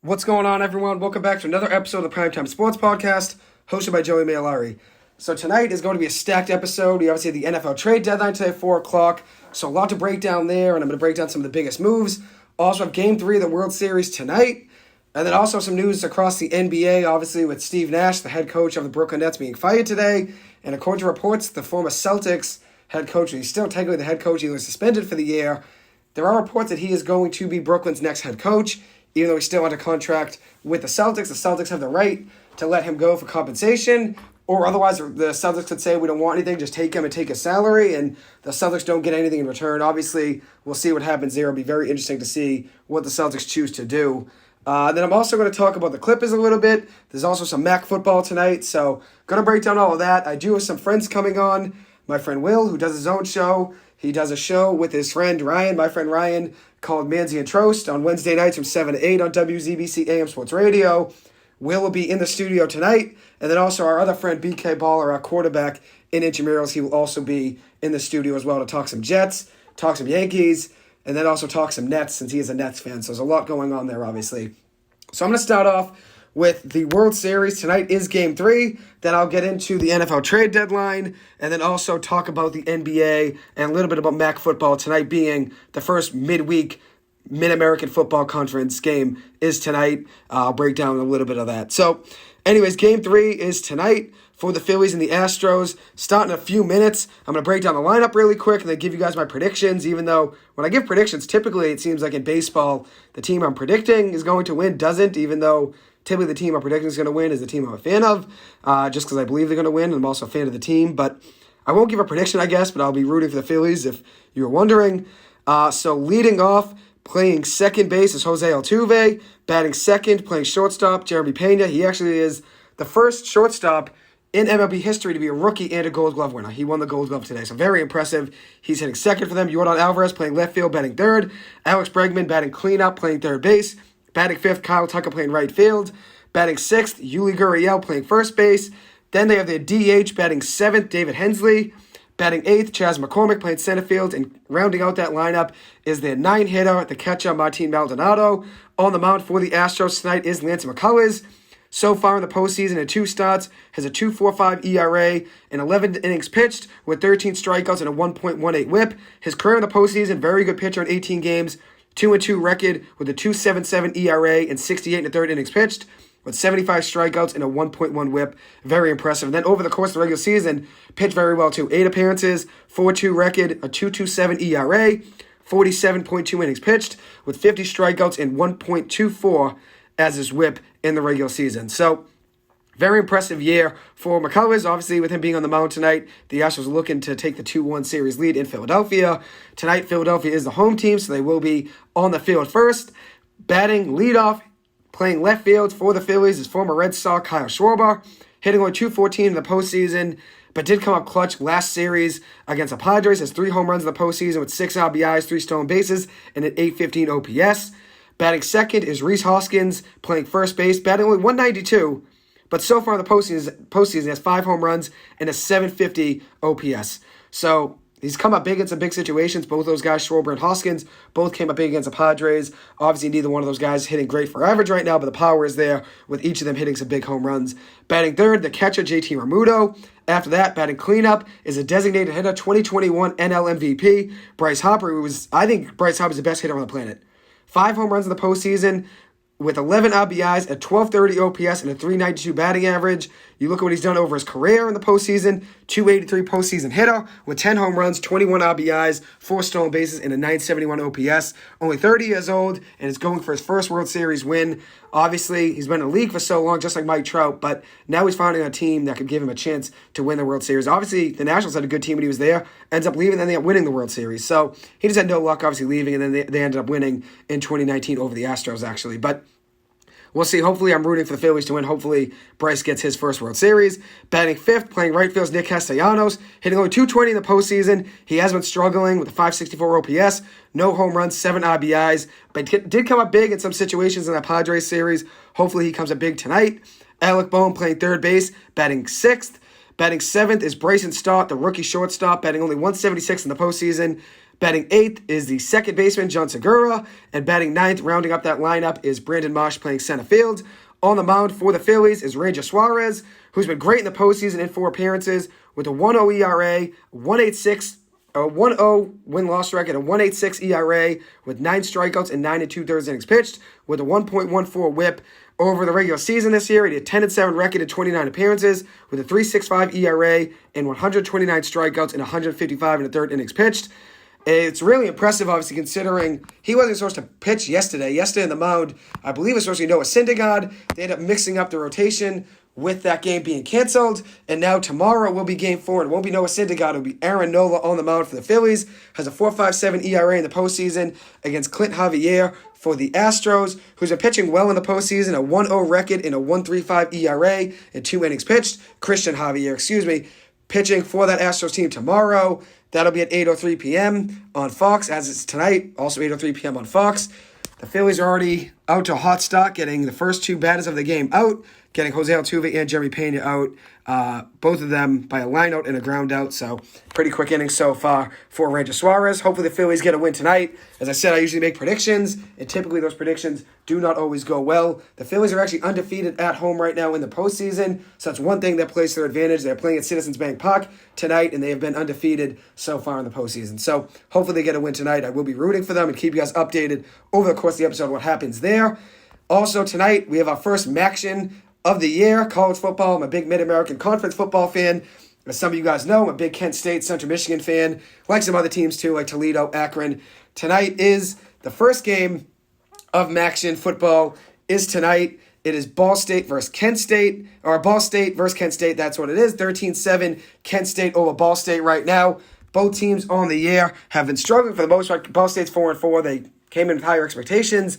What's going on, everyone? Welcome back to another episode of the Primetime Sports Podcast, hosted by Joey Mailari. So tonight is going to be a stacked episode. We obviously have the NFL trade deadline today at 4 o'clock, so a lot to break down there, and I'm going to break down some of the biggest moves. Also have Game 3 of the World Series tonight, and then also some news across the NBA, obviously with Steve Nash, the head coach of the Brooklyn Nets, being fired today, and according to reports, the former Celtics head coach, he's still technically the head coach, he was suspended for the year. There are reports that he is going to be Brooklyn's next head coach, even though he's still under contract with the Celtics. The Celtics have the right to let him go for compensation, or otherwise the Celtics could say, we don't want anything, just take him and take his salary, and the Celtics don't get anything in return. Obviously, we'll see what happens there. It'll be very interesting to see what the Celtics choose to do. Then I'm also going to talk about the Clippers a little bit. There's also some MAC football tonight, so going to break down all of that. I do have some friends coming on. My friend Will, who does his own show. He does a show with his friend Ryan, my friend Ryan, called Manzi and Trost on Wednesday nights from 7 to 8 on WZBC AM Sports Radio. Will be in the studio tonight. And then also our other friend, BK Baller, our quarterback in intramurals, he will also be in the studio as well to talk some Jets, talk some Yankees, and then also talk some Nets since he is a Nets fan. So there's a lot going on there, obviously. So I'm going to start off with the World Series. Tonight is Game 3. Then I'll get into the NFL trade deadline and then also talk about the NBA and a little bit about MAC football. Tonight being the first midweek Mid-American Football Conference game is tonight. I'll break down a little bit of that. So anyways, Game 3 is tonight for the Phillies and the Astros. Starting in a few minutes. I'm going to break down the lineup really quick and then give you guys my predictions, even though when I give predictions, typically it seems like in baseball, the team I'm predicting is going to win doesn't, even though typically the team I'm predicting is going to win is the team I'm a fan of, just because I believe they're going to win, and I'm also a fan of the team. But I won't give a prediction, I guess, but I'll be rooting for the Phillies if you were wondering. So leading off, playing second base is Jose Altuve. Batting second, playing shortstop, Jeremy Pena. He actually is the first shortstop in MLB history to be a rookie and a Gold Glove winner. He won the Gold Glove today, so very impressive. He's hitting second for them. Yordan Alvarez playing left field, batting third. Alex Bregman batting cleanup, playing third base. Batting fifth, Kyle Tucker playing right field. Batting sixth, Yuli Gurriel playing first base. Then they have their DH batting seventh, David Hensley. Batting eighth, Chas McCormick playing center field. And rounding out that lineup is their nine-hitter, the catcher, Martin Maldonado. On the mound for the Astros tonight is Lance McCullers. So far in the postseason, in 2 starts, has a 2.45 ERA and 11 innings pitched with 13 strikeouts and a 1.18 whip. His career in the postseason, very good pitcher in 18 games. 2-2 record with a 2.77 ERA and 68 1/3 innings pitched with 75 strikeouts and a 1.1 whip. Very impressive. And then over the course of the regular season, pitched very well too. 8 appearances, 4.2 record, a 2.27 ERA, 47.2 innings pitched with 50 strikeouts and 1.24 as his whip in the regular season. So very impressive year for McCullers. Obviously, with him being on the mound tonight, the Astros are looking to take the 2-1 series lead in Philadelphia. Tonight, Philadelphia is the home team, so they will be on the field first. Batting leadoff, playing left field for the Phillies is former Red Sox Kyle Schwarber, hitting only .214 in the postseason, but did come up clutch last series against the Padres. Has 3 home runs in the postseason with 6 RBIs, 3 stolen bases, and an .815 OPS. Batting second is Rhys Hoskins, playing first base, batting only .192. But so far in the postseason, he has 5 home runs and a .750 OPS. So he's come up big in some big situations. Both those guys, Schwarber and Hoskins, both came up big against the Padres. Obviously, neither one of those guys hitting great for average right now, but the power is there with each of them hitting some big home runs. Batting third, the catcher, JT Realmuto. After that, batting cleanup is a designated hitter, 2021 NL MVP, Bryce Harper. I think Bryce Harper is the best hitter on the planet. 5 home runs in the postseason, with 11 RBIs, a 1230 OPS, and a 392 batting average. You look at what he's done over his career in the postseason, 283 postseason hitter with 10 home runs, 21 RBIs, 4 stolen bases, and a 971 OPS. Only 30 years old, and is going for his first World Series win. Obviously, he's been in the league for so long, just like Mike Trout, but now he's finding a team that could give him a chance to win the World Series. Obviously, the Nationals had a good team when he was there, ends up leaving, and then they end up winning the World Series. So he just had no luck, obviously, leaving, and then they ended up winning in 2019 over the Astros, actually. But we'll see. Hopefully, I'm rooting for the Phillies to win. Hopefully, Bryce gets his first World Series. Batting fifth, playing right field, is Nick Castellanos, hitting only .220 in the postseason. He has been struggling with a .564 OPS, no home runs, 7 RBIs, but did come up big in some situations in that Padres series. Hopefully, he comes up big tonight. Alec Boone playing third base, batting sixth. Batting seventh is Bryson Stott, the rookie shortstop, batting only .176 in the postseason. Batting 8th is the second baseman, John Segura. And batting 9th, rounding up that lineup, is Brandon Marsh playing center field. On the mound for the Phillies is Ranger Suarez, who's been great in the postseason in 4 appearances with a 1.0 ERA, 1.86, a 1.0 win-loss record, a 1.86 ERA with 9 strikeouts and 9 2/3 innings pitched, with a 1.14 WHIP. Over the regular season this year, he had a 10-7 record in 29 appearances with a 3.65 ERA and 129 strikeouts and 155 1/3 innings pitched. It's really impressive, obviously, considering he wasn't supposed to pitch yesterday. Yesterday on the mound, I believe it was supposed to be Noah Syndergaard. They ended up mixing up the rotation with that game being canceled. And now tomorrow will be game 4. It won't be Noah Syndergaard. It'll be Aaron Nola on the mound for the Phillies. Has a 4.57 ERA in the postseason against Clint Javier for the Astros, who's been pitching well in the postseason. A 1.0 record and a 1.35 ERA in 2 innings pitched. Christian Javier, pitching for that Astros team tomorrow. That'll be at 8:03 p.m. on Fox, as it's tonight, also 8:03 p.m. on Fox. The Phillies are already out to a hot start, getting the first 2 batters of the game out, getting Jose Altuve and Jeremy Pena out, both of them by a line out and a ground out. So pretty quick innings so far for Ranger Suarez. Hopefully the Phillies get a win tonight. As I said, I usually make predictions, and typically those predictions do not always go well. The Phillies are actually undefeated at home right now in the postseason, so that's one thing that plays to their advantage. They're playing at Citizens Bank Park tonight, and they have been undefeated so far in the postseason. So hopefully they get a win tonight. I will be rooting for them and keep you guys updated over the course of the episode what happens there. Also tonight, we have our first MACtion of the year, college football. I'm a big Mid-American Conference football fan. As some of you guys know, I'm a big Kent State, Central Michigan fan, like some other teams too, like Toledo, Akron. Tonight is the first game of MACtion football is tonight. It is Ball State versus Kent State, or Ball State versus Kent State. That's what it is. 13-7 Kent State over Ball State right now. Both teams on the year have been struggling for the most part. Ball State's 4-4. They came in with higher expectations.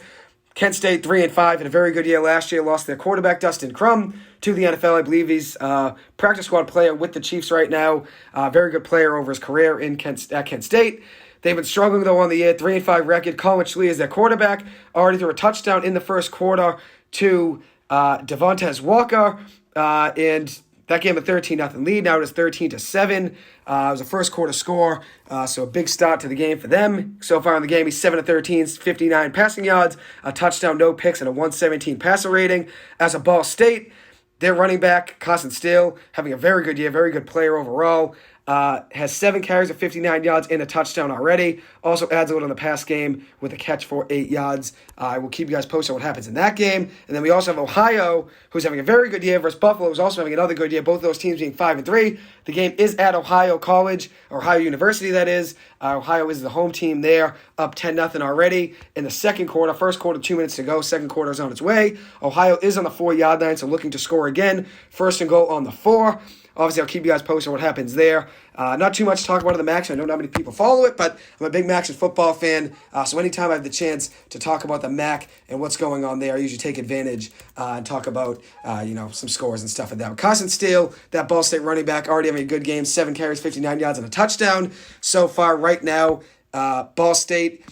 Kent State 3-5 had a very good year last year. Lost their quarterback Dustin Crum to the NFL. I believe he's a practice squad player with the Chiefs right now. Very good player over his career at Kent State. They've been struggling though on the year. 3-5 record. Colin Schley is their quarterback. Already threw a touchdown in the first quarter to Devontae Walker, and that gave him a 13-0 lead. Now it is 13-7. It was a first quarter score, so a big start to the game for them. So far in the game, he's 7-13, 59 passing yards, a touchdown, no picks, and a 117 passer rating. As a Ball State, their running back, Carson Steele, having a very good year, very good player overall. Has 7 carries of 59 yards and a touchdown already. Also adds a little in the pass game with a catch for 8 yards. I will keep you guys posted on what happens in that game. And then we also have Ohio, who's having a very good year, versus Buffalo, who's also having another good year. Both of those teams being 5-3. The game is at Ohio College, Ohio University, that is. Ohio is the home team there, up 10-0 already in the second quarter. First quarter, 2 minutes to go. Second quarter is on its way. Ohio is on the 4-yard line, so looking to score again. First and goal on the 4. Obviously, I'll keep you guys posted on what happens there. Not too much to talk about in the MACtion. I don't know how many people follow it, but I'm a big MACtion football fan. So anytime I have the chance to talk about the MAC and what's going on there, I usually take advantage and talk about some scores and stuff like that. Carson Steele, that Ball State running back, already having a good game. 7 carries, 59 yards, and a touchdown. So far, right now, Ball State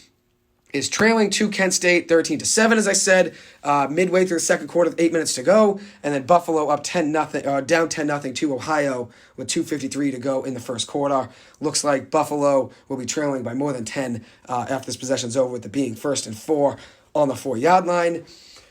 is trailing to Kent State 13-7, as I said, midway through the second quarter with 8 minutes to go, and then Buffalo up 10-0, down 10-0 to Ohio with 2:53 to go in the first quarter. Looks like Buffalo will be trailing by more than 10 after this possession's over, with it being 1st and 4 on the 4-yard line.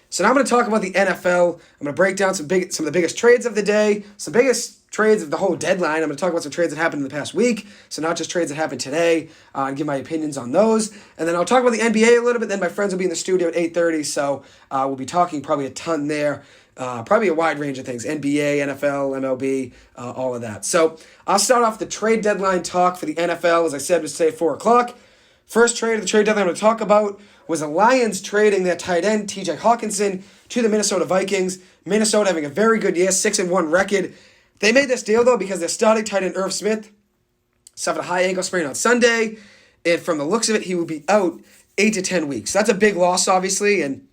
So now I'm going to talk about the NFL. I'm going to break down some of the biggest trades of the day, some biggest trades of the whole deadline. I'm going to talk about some trades that happened in the past week, so not just trades that happened today, and give my opinions on those. And then I'll talk about the NBA a little bit. Then my friends will be in the studio at 8:30, so we'll be talking probably a ton there. Probably a wide range of things, NBA, NFL, MLB, all of that. So I'll start off the trade deadline talk for the NFL. As I said, was today at 4 o'clock. First trade of the trade deadline I'm going to talk about was the Lions trading their tight end, TJ Hawkinson, to the Minnesota Vikings. Minnesota having a very good year, 6-1 record. They made this deal, though, because their starting tight end, Irv Smith, suffered a high ankle sprain on Sunday, and from the looks of it, he will be out 8 to 10 weeks. That's a big loss, obviously, and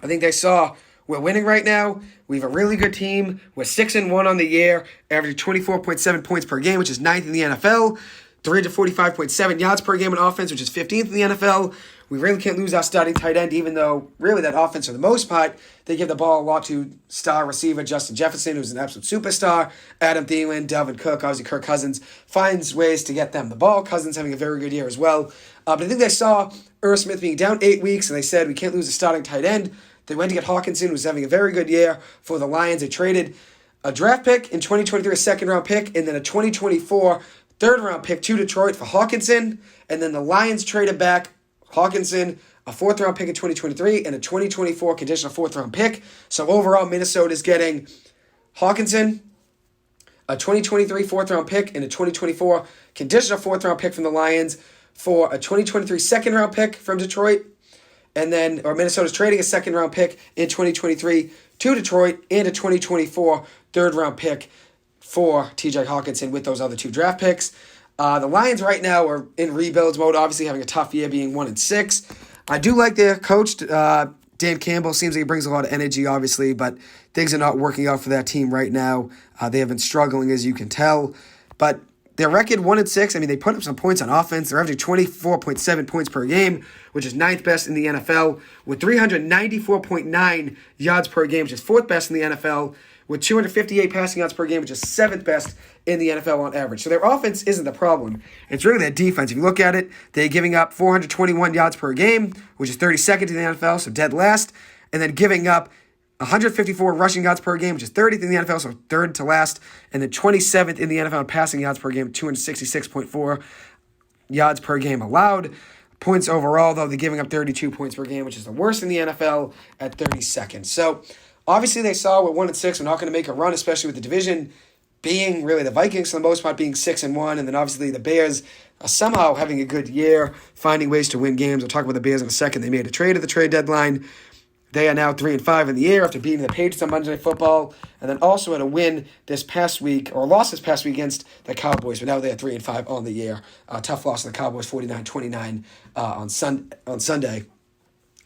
I think they saw we're winning right now. We have a really good team. We're 6-1 on the year, averaging 24.7 points per game, which is 9th in the NFL. 345.7 yards per game in offense, which is 15th in the NFL. we really can't lose our starting tight end, even though really that offense for the most part, they give the ball a lot to star receiver Justin Jefferson, who's an absolute superstar, Adam Thielen, Dalvin Cook, obviously Kirk Cousins, finds ways to get them the ball. Cousins having a very good year as well. But I think they saw Irv Smith being down 8 weeks, and they said, we can't lose a starting tight end. They went to get Hawkinson, who's having a very good year for the Lions. They traded a draft pick in 2023, a second-round pick, and then a 2024 third-round pick to Detroit for Hawkinson. And then the Lions traded back Hawkinson, a fourth-round pick in 2023, and a 2024 conditional fourth-round pick. So overall, Minnesota is getting Hawkinson, a 2023 fourth-round pick, and a 2024 conditional fourth-round pick from the Lions for a 2023 second-round pick from Detroit. And then, or Minnesota's trading a second-round pick in 2023 to Detroit and a 2024 third-round pick for TJ Hawkinson with those other 2 draft picks. The Lions right now are in rebuild mode, obviously having a tough year being 1-6. I do like their coach, Dan Campbell. Seems like he brings a lot of energy, obviously, but things are not working out for that team right now. They have been struggling, as you can tell. But their record 1-6, I mean, they put up some points on offense. They're averaging 24.7 points per game, which is 9th best in the NFL, with 394.9 yards per game, which is 4th best in the NFL, with 258 passing yards per game, which is 7th best in the NFL on average. So their offense isn't the problem. It's really their defense. If you look at it, they're giving up 421 yards per game, which is 32nd in the NFL, so dead last, and then giving up 154 rushing yards per game, which is 30th in the NFL, so 3rd to last, and then 27th in the NFL in passing yards per game, 266.4 yards per game allowed. Points overall, though, they're giving up 32 points per game, which is the worst in the NFL at 32nd. So obviously they saw with 1-6, we're not going to make a run, especially with the division being really the Vikings for the most part being 6-1, and then obviously the Bears are somehow having a good year, finding ways to win games. We'll talk about the Bears in a second. They made a trade at the trade deadline. They are now 3-5 in the year after beating the Patriots on Monday Night Football, and then also had a win this past week, or a loss this past week against the Cowboys, but now they are 3-5 on the year. Tough loss to the Cowboys, 49-29 on Sunday.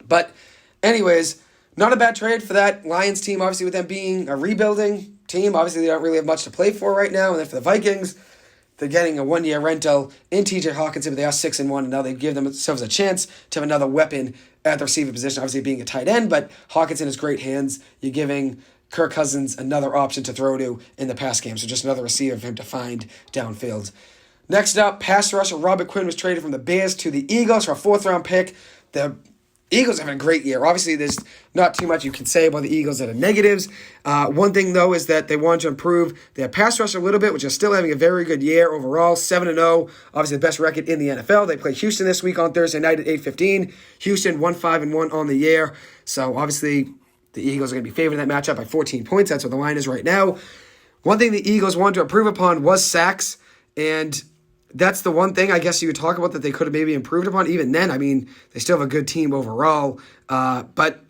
But anyways, not a bad trade for that Lions team, obviously with them being a rebuilding team. Obviously, they don't really have much to play for right now. And then for the Vikings, they're getting a 1-year rental in TJ Hawkinson, but they are 6-1, and now they give themselves a chance to have another weapon at the receiver position, obviously being a tight end, but Hawkinson has great hands. You're giving Kirk Cousins another option to throw to in the pass game, so just another receiver for him to find downfield. Next up, pass rusher Robert Quinn was traded from the Bears to the Eagles for a 4th-round pick. The Eagles are having a great year. Obviously, there's not too much you can say about the Eagles that are negatives. One thing, though, is that they wanted to improve their pass rush a little bit, which is still having a very good year overall, 7-0, obviously the best record in the NFL. They play Houston this week on Thursday night at 8:15. Houston 1-5-1 on the year. So, obviously, the Eagles are going to be favored in that matchup by 14 points. That's what the line is right now. One thing the Eagles wanted to improve upon was sacks, and that's the one thing I guess you would talk about that they could have maybe improved upon. Even then, I mean, they still have a good team overall. But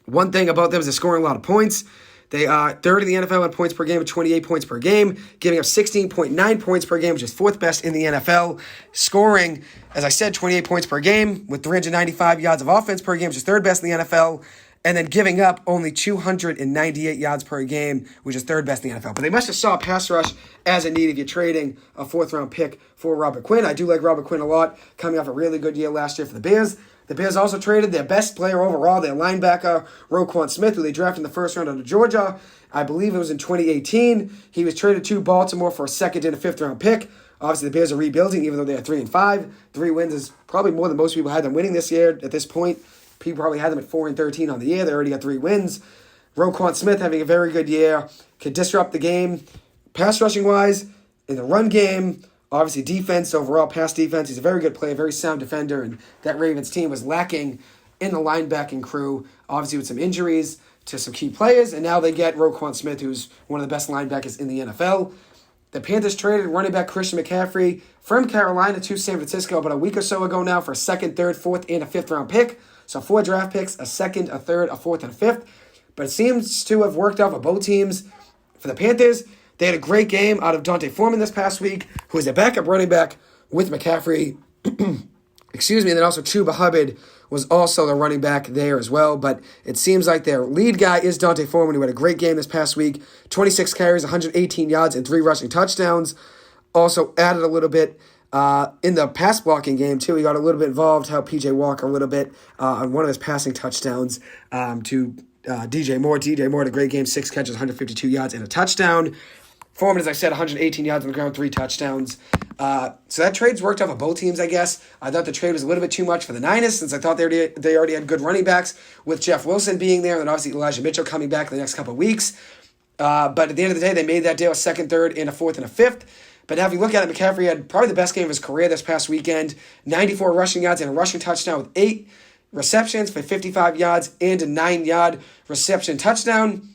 one thing about them is they're scoring a lot of points. They are 3rd in the NFL in points per game with 28 points per game, giving up 16.9 points per game, which is 4th best in the NFL. Scoring, as I said, 28 points per game with 395 yards of offense per game, which is 3rd best in the NFL. And then giving up only 298 yards per game, which is 3rd best in the NFL. But they must have saw a pass rush as a need if you're trading a 4th-round pick for Robert Quinn. I do like Robert Quinn a lot, coming off a really good year last year for the Bears. The Bears also traded their best player overall, their linebacker, Roquan Smith, who they drafted in the 1st round out of Georgia. I believe it was in 2018. He was traded to Baltimore for a 2nd and a 5th-round pick. Obviously, the Bears are rebuilding, even though they are 3-5. 3 wins is probably more than most people had them winning this year at this point. People probably had them at 4-13 on the year. They already got 3 wins. Roquan Smith having a very good year. Can disrupt the game. Pass rushing wise, in the run game, obviously defense, overall pass defense. He's a very good player, very sound defender. And that Ravens team was lacking in the linebacking crew, obviously with some injuries to some key players. And now they get Roquan Smith, who's one of the best linebackers in the NFL. The Panthers traded running back Christian McCaffrey from Carolina to San Francisco about a week or so ago now for a 2nd, 3rd, 4th, and a 5th-round pick. So 4 draft picks, a 2nd, a 3rd, a 4th, and a 5th. But it seems to have worked out for both teams. For the Panthers, they had a great game out of Dante Foreman this past week, who is a backup running back with McCaffrey. Excuse me, and then also Chuba Hubbard was also the running back there as well. But it seems like their lead guy is Dante Foreman, who had a great game this past week. 26 carries, 118 yards, and 3 rushing touchdowns. Also added a little bit In the pass blocking game, too, he got a little bit involved, helped P.J. Walker a little bit on one of his passing touchdowns to DJ Moore. DJ Moore had a great game, 6 catches, 152 yards, and a touchdown. Foreman, as I said, 118 yards on the ground, 3 touchdowns. So that trade's worked out for both teams, I guess. I thought the trade was a little bit too much for the Niners, since I thought they already had good running backs with Jeff Wilson being there, and then obviously Elijah Mitchell coming back in the next couple of weeks. But at the end of the day, they made that deal a second, third, and a fourth, and a fifth. But now if you look at it, McCaffrey had probably the best game of his career this past weekend. 94 rushing yards and a rushing touchdown with 8 receptions for 55 yards and a 9-yard reception touchdown.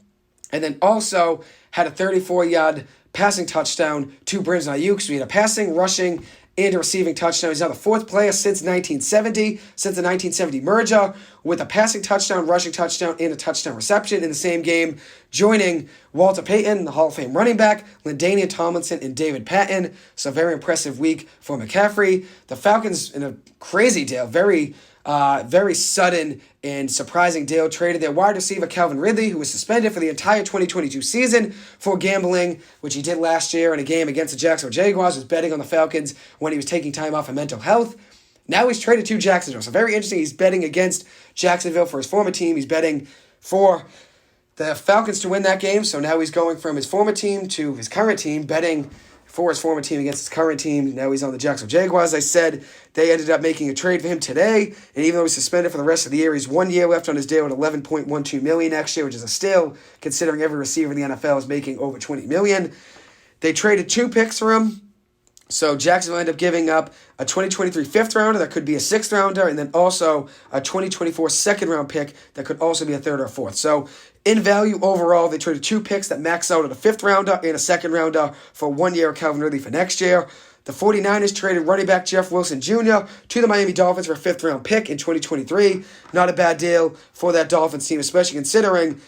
And then also had a 34-yard passing touchdown to Brandon Ayuk. So he had a passing, rushing, and a receiving touchdown. He's now the 4th player since 1970, since the 1970 merger, with a passing touchdown, rushing touchdown, and a touchdown reception in the same game, joining Walter Payton, the Hall of Fame running back, LaDainian Tomlinson, and David Patton. So a very impressive week for McCaffrey. The Falcons, in a crazy deal, very sudden and surprising deal, traded their wide receiver Calvin Ridley, who was suspended for the entire 2022 season for gambling, which he did last year in a game against the Jacksonville Jaguars, was betting on the Falcons when he was taking time off for mental health. Now he's traded to Jacksonville. So very interesting. He's betting against Jacksonville for his former team. He's betting for the Falcons to win that game. So now he's going from his former team to his current team, betting for his former team against his current team. Now he's on the Jacksonville Jaguars. I said they ended up making a trade for him today, and even though he's suspended for the rest of the year, he's 1 year left on his deal at $11.12 million next year, which is a steal considering every receiver in the NFL is making over $20 million. They traded 2 picks for him. So Jacksonville ended up giving up a 2023 fifth rounder that could be a 6th rounder, and then also a 2024 second round pick that could also be a 3rd or 4th. So in value overall, they traded 2 picks that max out at a 5th rounder and a 2nd rounder for 1 year of Calvin Ridley for next year. The 49ers traded running back Jeff Wilson Jr. to the Miami Dolphins for a 5th round pick in 2023. Not a bad deal for that Dolphins team, especially considering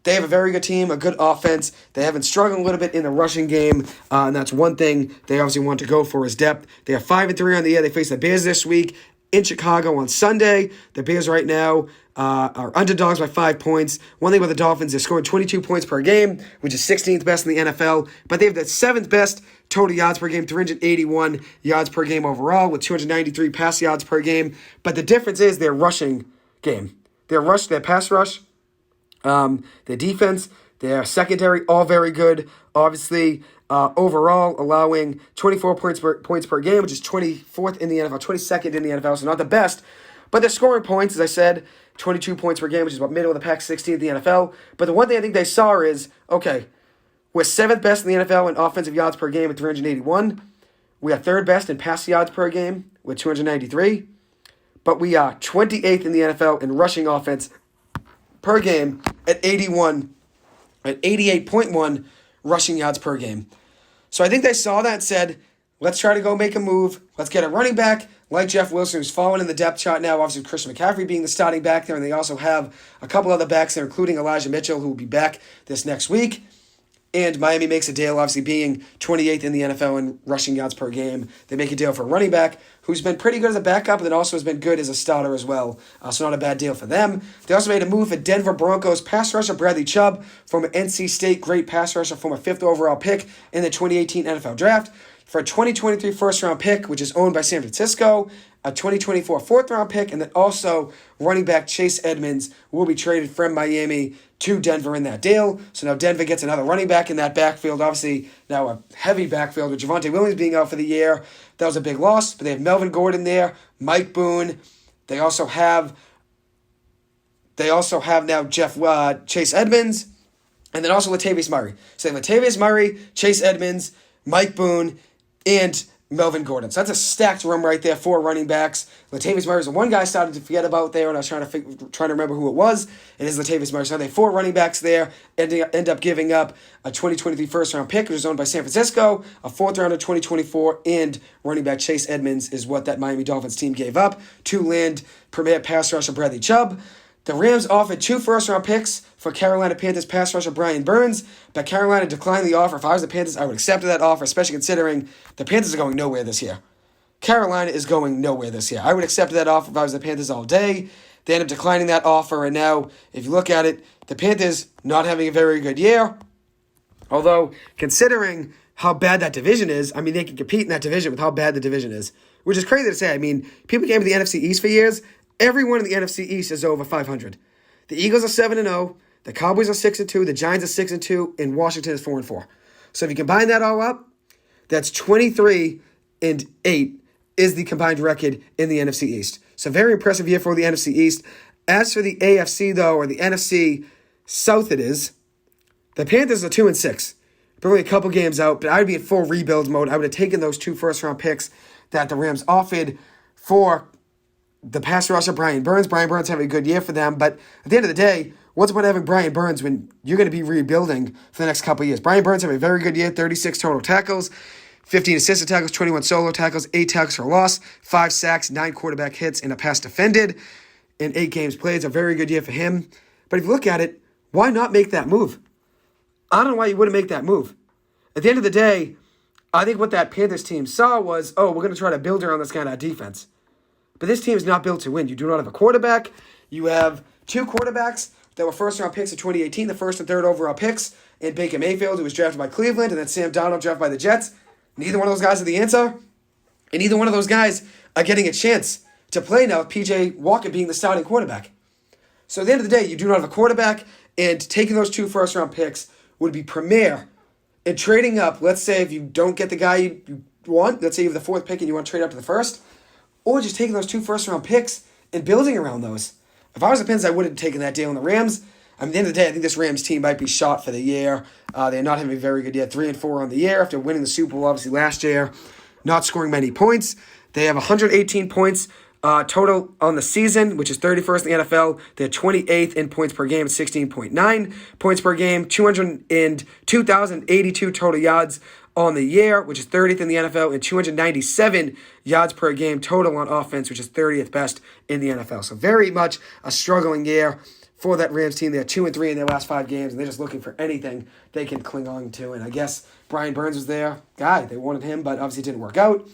they have a very good team, a good offense. They have been struggling a little bit in the rushing game, and that's one thing they obviously want to go for is depth. They are 5-3 on the year. They face the Bears this week in Chicago on Sunday. The Bears right now are underdogs by 5 points. One thing about the Dolphins, they're scoring 22 points per game, which is 16th best in the NFL, but they have the 7th best total yards per game, 381 yards per game overall, with 293 pass yards per game. But the difference is their rushing game. Their pass rush, their defense, their secondary, all very good. Obviously, overall, allowing 24 points per game, which is 24th in the NFL, 22nd in the NFL, so not the best. But they're scoring points, as I said, 22 points per game, which is about middle of the pack, 16th in the NFL. But the one thing I think they saw is, okay, we're 7th best in the NFL in offensive yards per game at 381. We are 3rd best in pass yards per game with 293. But we are 28th in the NFL in rushing offense per game at 88.1 rushing yards per game. So I think they saw that and said, let's try to go make a move. Let's get a running back like Jeff Wilson, who's fallen in the depth chart now, obviously Christian McCaffrey being the starting back there, and they also have a couple other backs there, including Elijah Mitchell, who will be back this next week. And Miami makes a deal, obviously being 28th in the NFL in rushing yards per game. They make a deal for a running back who's been pretty good as a backup, and then also has been good as a starter as well. So not a bad deal for them. They also made a move for Denver Broncos pass rusher Bradley Chubb, former NC State great pass rusher, former 5th overall pick in the 2018 NFL Draft, for a 2023 first-round pick, which is owned by San Francisco, a 2024 fourth-round pick, and then also running back Chase Edmonds will be traded from Miami to Denver in that deal. So now Denver gets another running back in that backfield. Obviously, now a heavy backfield with Javonte Williams being out for the year. That was a big loss, but they have Melvin Gordon there, Mike Boone. They also have now Chase Edmonds, and then also Latavius Murray. So they have Latavius Murray, Chase Edmonds, Mike Boone, and Melvin Gordon. So that's a stacked room right there for running backs. Latavius Murray is the one guy I started to forget about there, and I was trying to remember who it was. It is Latavius Murray. So they have 4 running backs there, end up giving up a 2023 first-round pick, which is owned by San Francisco, a 4th round of 2024, and running back Chase Edmonds is what that Miami Dolphins team gave up to land premier pass rusher Bradley Chubb. The Rams offered 2 first-round picks for Carolina Panthers pass rusher Brian Burns, but Carolina declined the offer. If I was the Panthers, I would accept that offer, especially considering the Panthers are going nowhere this year. Carolina is going nowhere this year. I would accept that offer if I was the Panthers all day. They end up declining that offer, and now, if you look at it, the Panthers not having a very good year. Although, considering how bad that division is, I mean, they can compete in that division with how bad the division is, which is crazy to say. I mean, people came to the NFC East for years. Everyone in the NFC East is over 500. The Eagles are 7-0. The Cowboys are 6-2. The Giants are 6-2. And Washington is 4-4. So if you combine that all up, that's 23-8 is the combined record in the NFC East. So very impressive year for the NFC East. As for the AFC, though, or the NFC South it is, the Panthers are 2-6. Probably a couple games out, but I would be in full rebuild mode. I would have taken those 2 first-round picks that the Rams offered for the pass rusher, Brian Burns. Brian Burns having a good year for them, but at the end of the day, what's the point of having Brian Burns when you're going to be rebuilding for the next couple of years? Brian Burns having a very good year, 36 total tackles, 15 assisted tackles, 21 solo tackles, 8 tackles for loss, 5 sacks, 9 quarterback hits, and a pass defended in 8 games played. It's a very good year for him. But if you look at it, why not make that move? I don't know why you wouldn't make that move. At the end of the day, I think what that Panthers team saw was, we're going to try to build around this kind of defense. But this team is not built to win. You do not have a quarterback. You have 2 quarterbacks that were first-round picks in 2018, the first and third overall picks, and Baker Mayfield, who was drafted by Cleveland, and then Sam Darnold drafted by the Jets. Neither one of those guys are the answer, and neither one of those guys are getting a chance to play now with P.J. Walker being the starting quarterback. So at the end of the day, you do not have a quarterback, and taking those 2 first-round picks would be premier. And trading up, let's say if you don't get the guy you want, let's say you have the 4th pick and you want to trade up to the 1st, or just taking those 2 first-round picks and building around those. If I was the Pins, I wouldn't have taken that deal on the Rams. I mean, at the end of the day, I think this Rams team might be shot for the year. They're not having a very good year, 3-4 on the year after winning the Super Bowl, obviously, last year, not scoring many points. They have 118 points total on the season, which is 31st in the NFL. They're 28th in points per game, 16.9 points per game, 2,082 total yards on the year, which is 30th in the NFL, and 297 yards per game total on offense, which is 30th best in the NFL. So very much a struggling year for that Rams team. They're 2-3 in their last 5 games, and they're just looking for anything they can cling on to. And I guess Brian Burns was their guy. They wanted him, but obviously it didn't work out.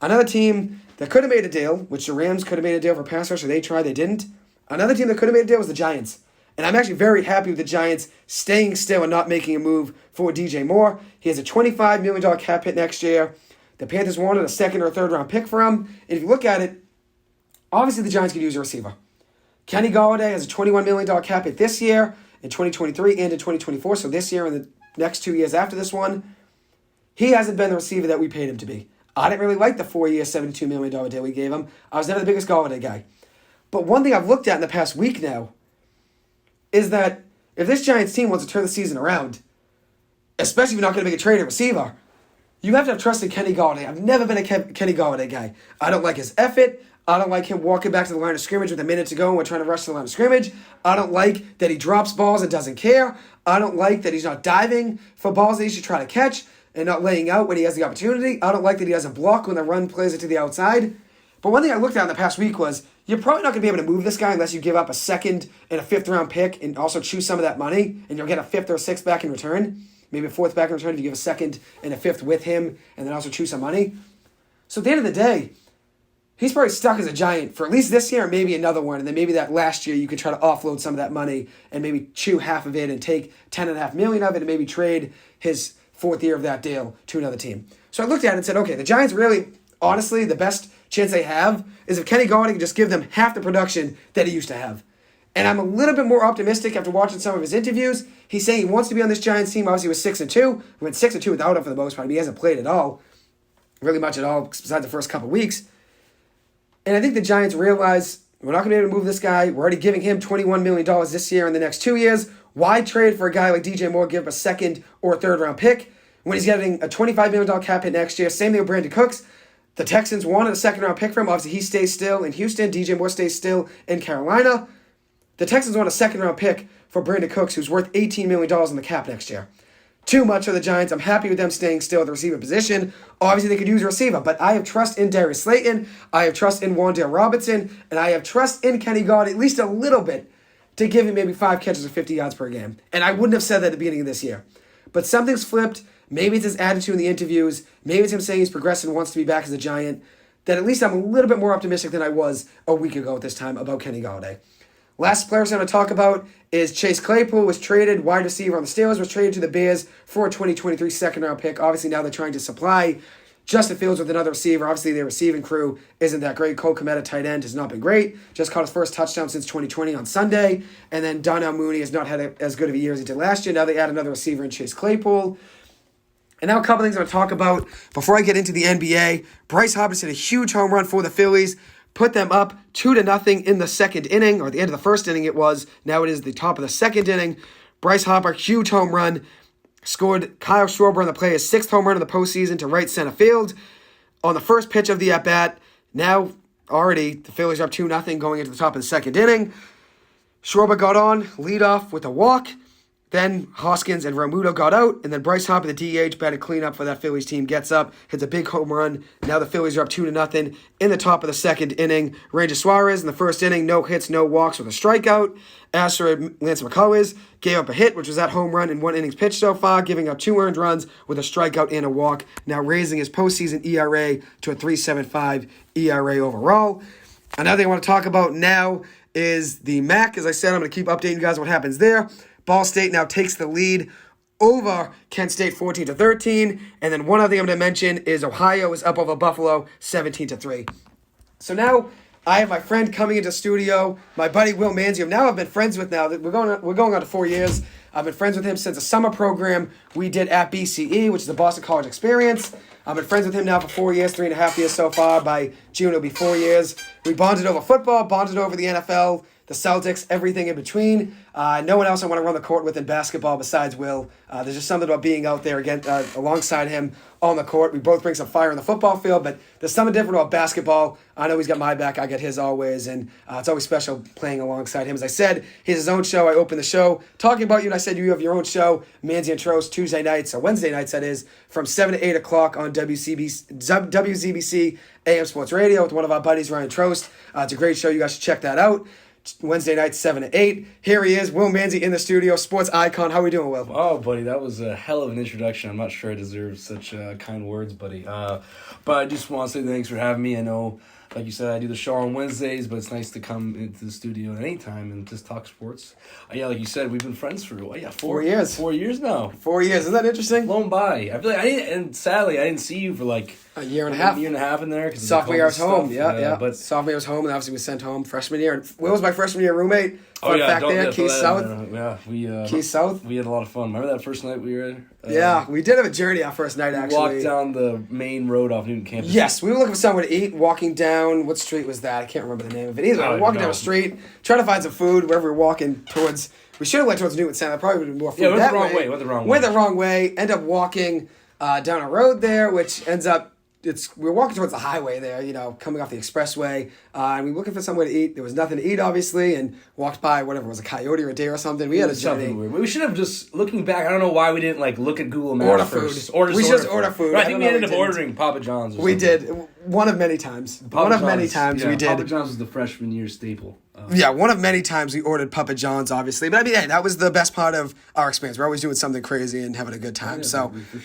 Another team that could have made a deal, which the Rams could have made a deal for pass rusher, they tried, they didn't. Another team that could have made a deal was the Giants. And I'm actually very happy with the Giants staying still and not making a move for DJ Moore. He has a $25 million cap hit next year. The Panthers wanted a 2nd or 3rd round pick for him. And if you look at it, obviously the Giants could use a receiver. Kenny Golladay has a $21 million cap hit this year, in 2023 and in 2024. So this year and the next 2 years after this one, he hasn't been the receiver that we paid him to be. I didn't really like the 4-year, $72 million deal we gave him. I was never the biggest Golladay guy. But one thing I've looked at in the past week now is that if this Giants team wants to turn the season around, especially if you're not going to make a trade at receiver, you have to have trust in Kenny Golladay. I've never been a Kenny Golladay guy. I don't like his effort. I don't like him walking back to the line of scrimmage with a minute to go and we're trying to rush to the line of scrimmage. I don't like that he drops balls and doesn't care. I don't like that he's not diving for balls that he should try to catch and not laying out when he has the opportunity. I don't like that he doesn't block when the run plays it to the outside. But one thing I looked at in the past week was you're probably not going to be able to move this guy unless you give up a 2nd and a 5th round pick and also choose some of that money, and you'll get a 5th or a 6th back in return. Maybe a 4th back in return if you give a 2nd and a 5th with him and then also choose some money. So at the end of the day, he's probably stuck as a Giant for at least this year and maybe another one. And then maybe that last year you could try to offload some of that money and maybe chew half of it and take $10.5 million of it and maybe trade his 4th year of that deal to another team. So I looked at it and said, okay, the Giants really, honestly, the best chance they have is if Kenny Golladay can just give them half the production that he used to have. And I'm a little bit more optimistic after watching some of his interviews. He's saying he wants to be on this Giants team. Obviously, he was 6-2. He went 6-2 without him for the most part. He hasn't played at all, really much at all, besides the first couple weeks. And I think the Giants realize we're not going to be able to move this guy. We're already giving him $21 million this year and the next 2 years. Why trade for a guy like DJ Moore, give him a 2nd or 3rd round pick when he's getting a $25 million cap hit next year? Same thing with Brandon Cooks. The Texans wanted a 2nd round pick for him. Obviously, he stays still in Houston. DJ Moore stays still in Carolina. The Texans want a 2nd round pick for Brandon Cooks, who's worth $18 million in the cap next year. Too much for the Giants. I'm happy with them staying still at the receiver position. Obviously, they could use a receiver, but I have trust in Darius Slayton. I have trust in Wan'Dale Robinson, and I have trust in Kenny Golladay at least a little bit to give him maybe 5 catches or 50 yards per game. And I wouldn't have said that at the beginning of this year. But something's flipped. Maybe it's his attitude in the interviews. Maybe it's him saying he's progressing and wants to be back as a Giant. That at least I'm a little bit more optimistic than I was a week ago at this time about Kenny Golladay. Last player I'm going to talk about is Chase Claypool was traded, wide receiver on the Steelers, was traded to the Bears for a 2023 second-round pick. Obviously, now they're trying to supply Justin Fields with another receiver. Obviously, their receiving crew isn't that great. Cole Kmet, tight end, has not been great. Just caught his first touchdown since 2020 on Sunday. And then Darnell Mooney has not had as good of a year as he did last year. Now they add another receiver in Chase Claypool. And now a couple things I'm going to talk about before I get into the NBA. Bryce Harper hit a huge home run for the Phillies. Put them up 2-0 in the second inning, or at the end of the first inning it was. Now it is the top of the second inning. Bryce Harper, huge home run. Scored Kyle Schwarber on the play, his 6th home run in the postseason to right center field. On the first pitch of the at-bat, now already the Phillies are up 2-0 going into the top of the second inning. Schwarber got on, lead off with a walk. Then Hoskins and Realmuto got out, and then Bryce Harper, the DH, batted cleanup for that Phillies team, gets up, hits a big home run. Now the Phillies are up 2-0 in the top of the second inning. Ranger Suarez in the first inning, no hits, no walks with a strikeout. Asteroid Lance McCullers gave up a hit, which was that home run in 1 innings pitched so far, giving up 2 earned runs with a strikeout and a walk, now raising his postseason ERA to a 3.75 ERA overall. Another thing I want to talk about now is the MAC. As I said, I'm going to keep updating you guys on what happens there. Ball State now takes the lead over Kent State 14-13. And then one other thing I'm going to mention is Ohio is up over Buffalo 17-3. So now I have my friend coming into studio, my buddy Will Manzi, who now I've been friends with now. We're going on to 4 years. I've been friends with him since a summer program we did at BCE, which is the Boston College Experience. I've been friends with him now for 4 years, 3.5 years so far. By June, it'll be 4 years. We bonded over football, bonded over the NFL, the Celtics, everything in between. No one else I want to run the court with in basketball besides Will. There's just something about being out there again alongside him on the court. We both bring some fire on the football field, but there's something different about basketball. I know he's got my back, I got his always, and it's always special playing alongside him. As I said, he has his own show. I opened the show talking about you, and I said you have your own show, Manzi and Trost, Tuesday nights, or Wednesday nights, that is, from 7 to 8 o'clock on WZBC AM Sports Radio with one of our buddies, Ryan Trost. It's a great show. You guys should check that out. Wednesday night, 7 to 8. Here he is, Will Manzi in the studio, sports icon. How are we doing, Will? Oh, buddy, that was a hell of an introduction. I'm not sure I deserve such kind words, buddy. But I just want to say thanks for having me. I know, like you said, I do the show on Wednesdays, but it's nice to come into the studio at any time and just talk sports. Yeah, like you said, we've been friends for 4 years. 4 years now. 4 years. Isn't that interesting? Flown by. I feel like sadly, I didn't see you for like a year and a half. A year and a half in there. Sophomore year I was home. Yeah. But sophomore year I was home, and obviously was sent home freshman year. And Will was my freshman year roommate. Fun fact there, Keith South. Keith South. We had a lot of fun. Remember that first night we were in? Yeah, we did have a journey our first night, actually. We walked down the main road off Newton campus. Yes, we were looking for somewhere to eat, walking down, what street was that? I can't remember the name of it either. We were walking down a street, trying to find some food, wherever we were walking towards. We should have went towards Newton Center. Probably would have been more food went that the wrong way. Went the wrong way. Went the wrong way. End up walking down a road there, which ends up. We were walking towards the highway there, coming off the expressway, and we were looking for somewhere to eat. There was nothing to eat, obviously, and walked by whatever it was, a coyote or a deer or something. We had a journey. Weird. We should have just, looking back, I don't know why we didn't look at Google Maps order first. Food. We just order food. Right, I think we ended up ordering Papa John's. We did. One of many times. Many times we did. Papa John's was the freshman year staple. One of many times we ordered Papa John's, obviously. But hey, that was the best part of our experience. We're always doing something crazy and having a good time.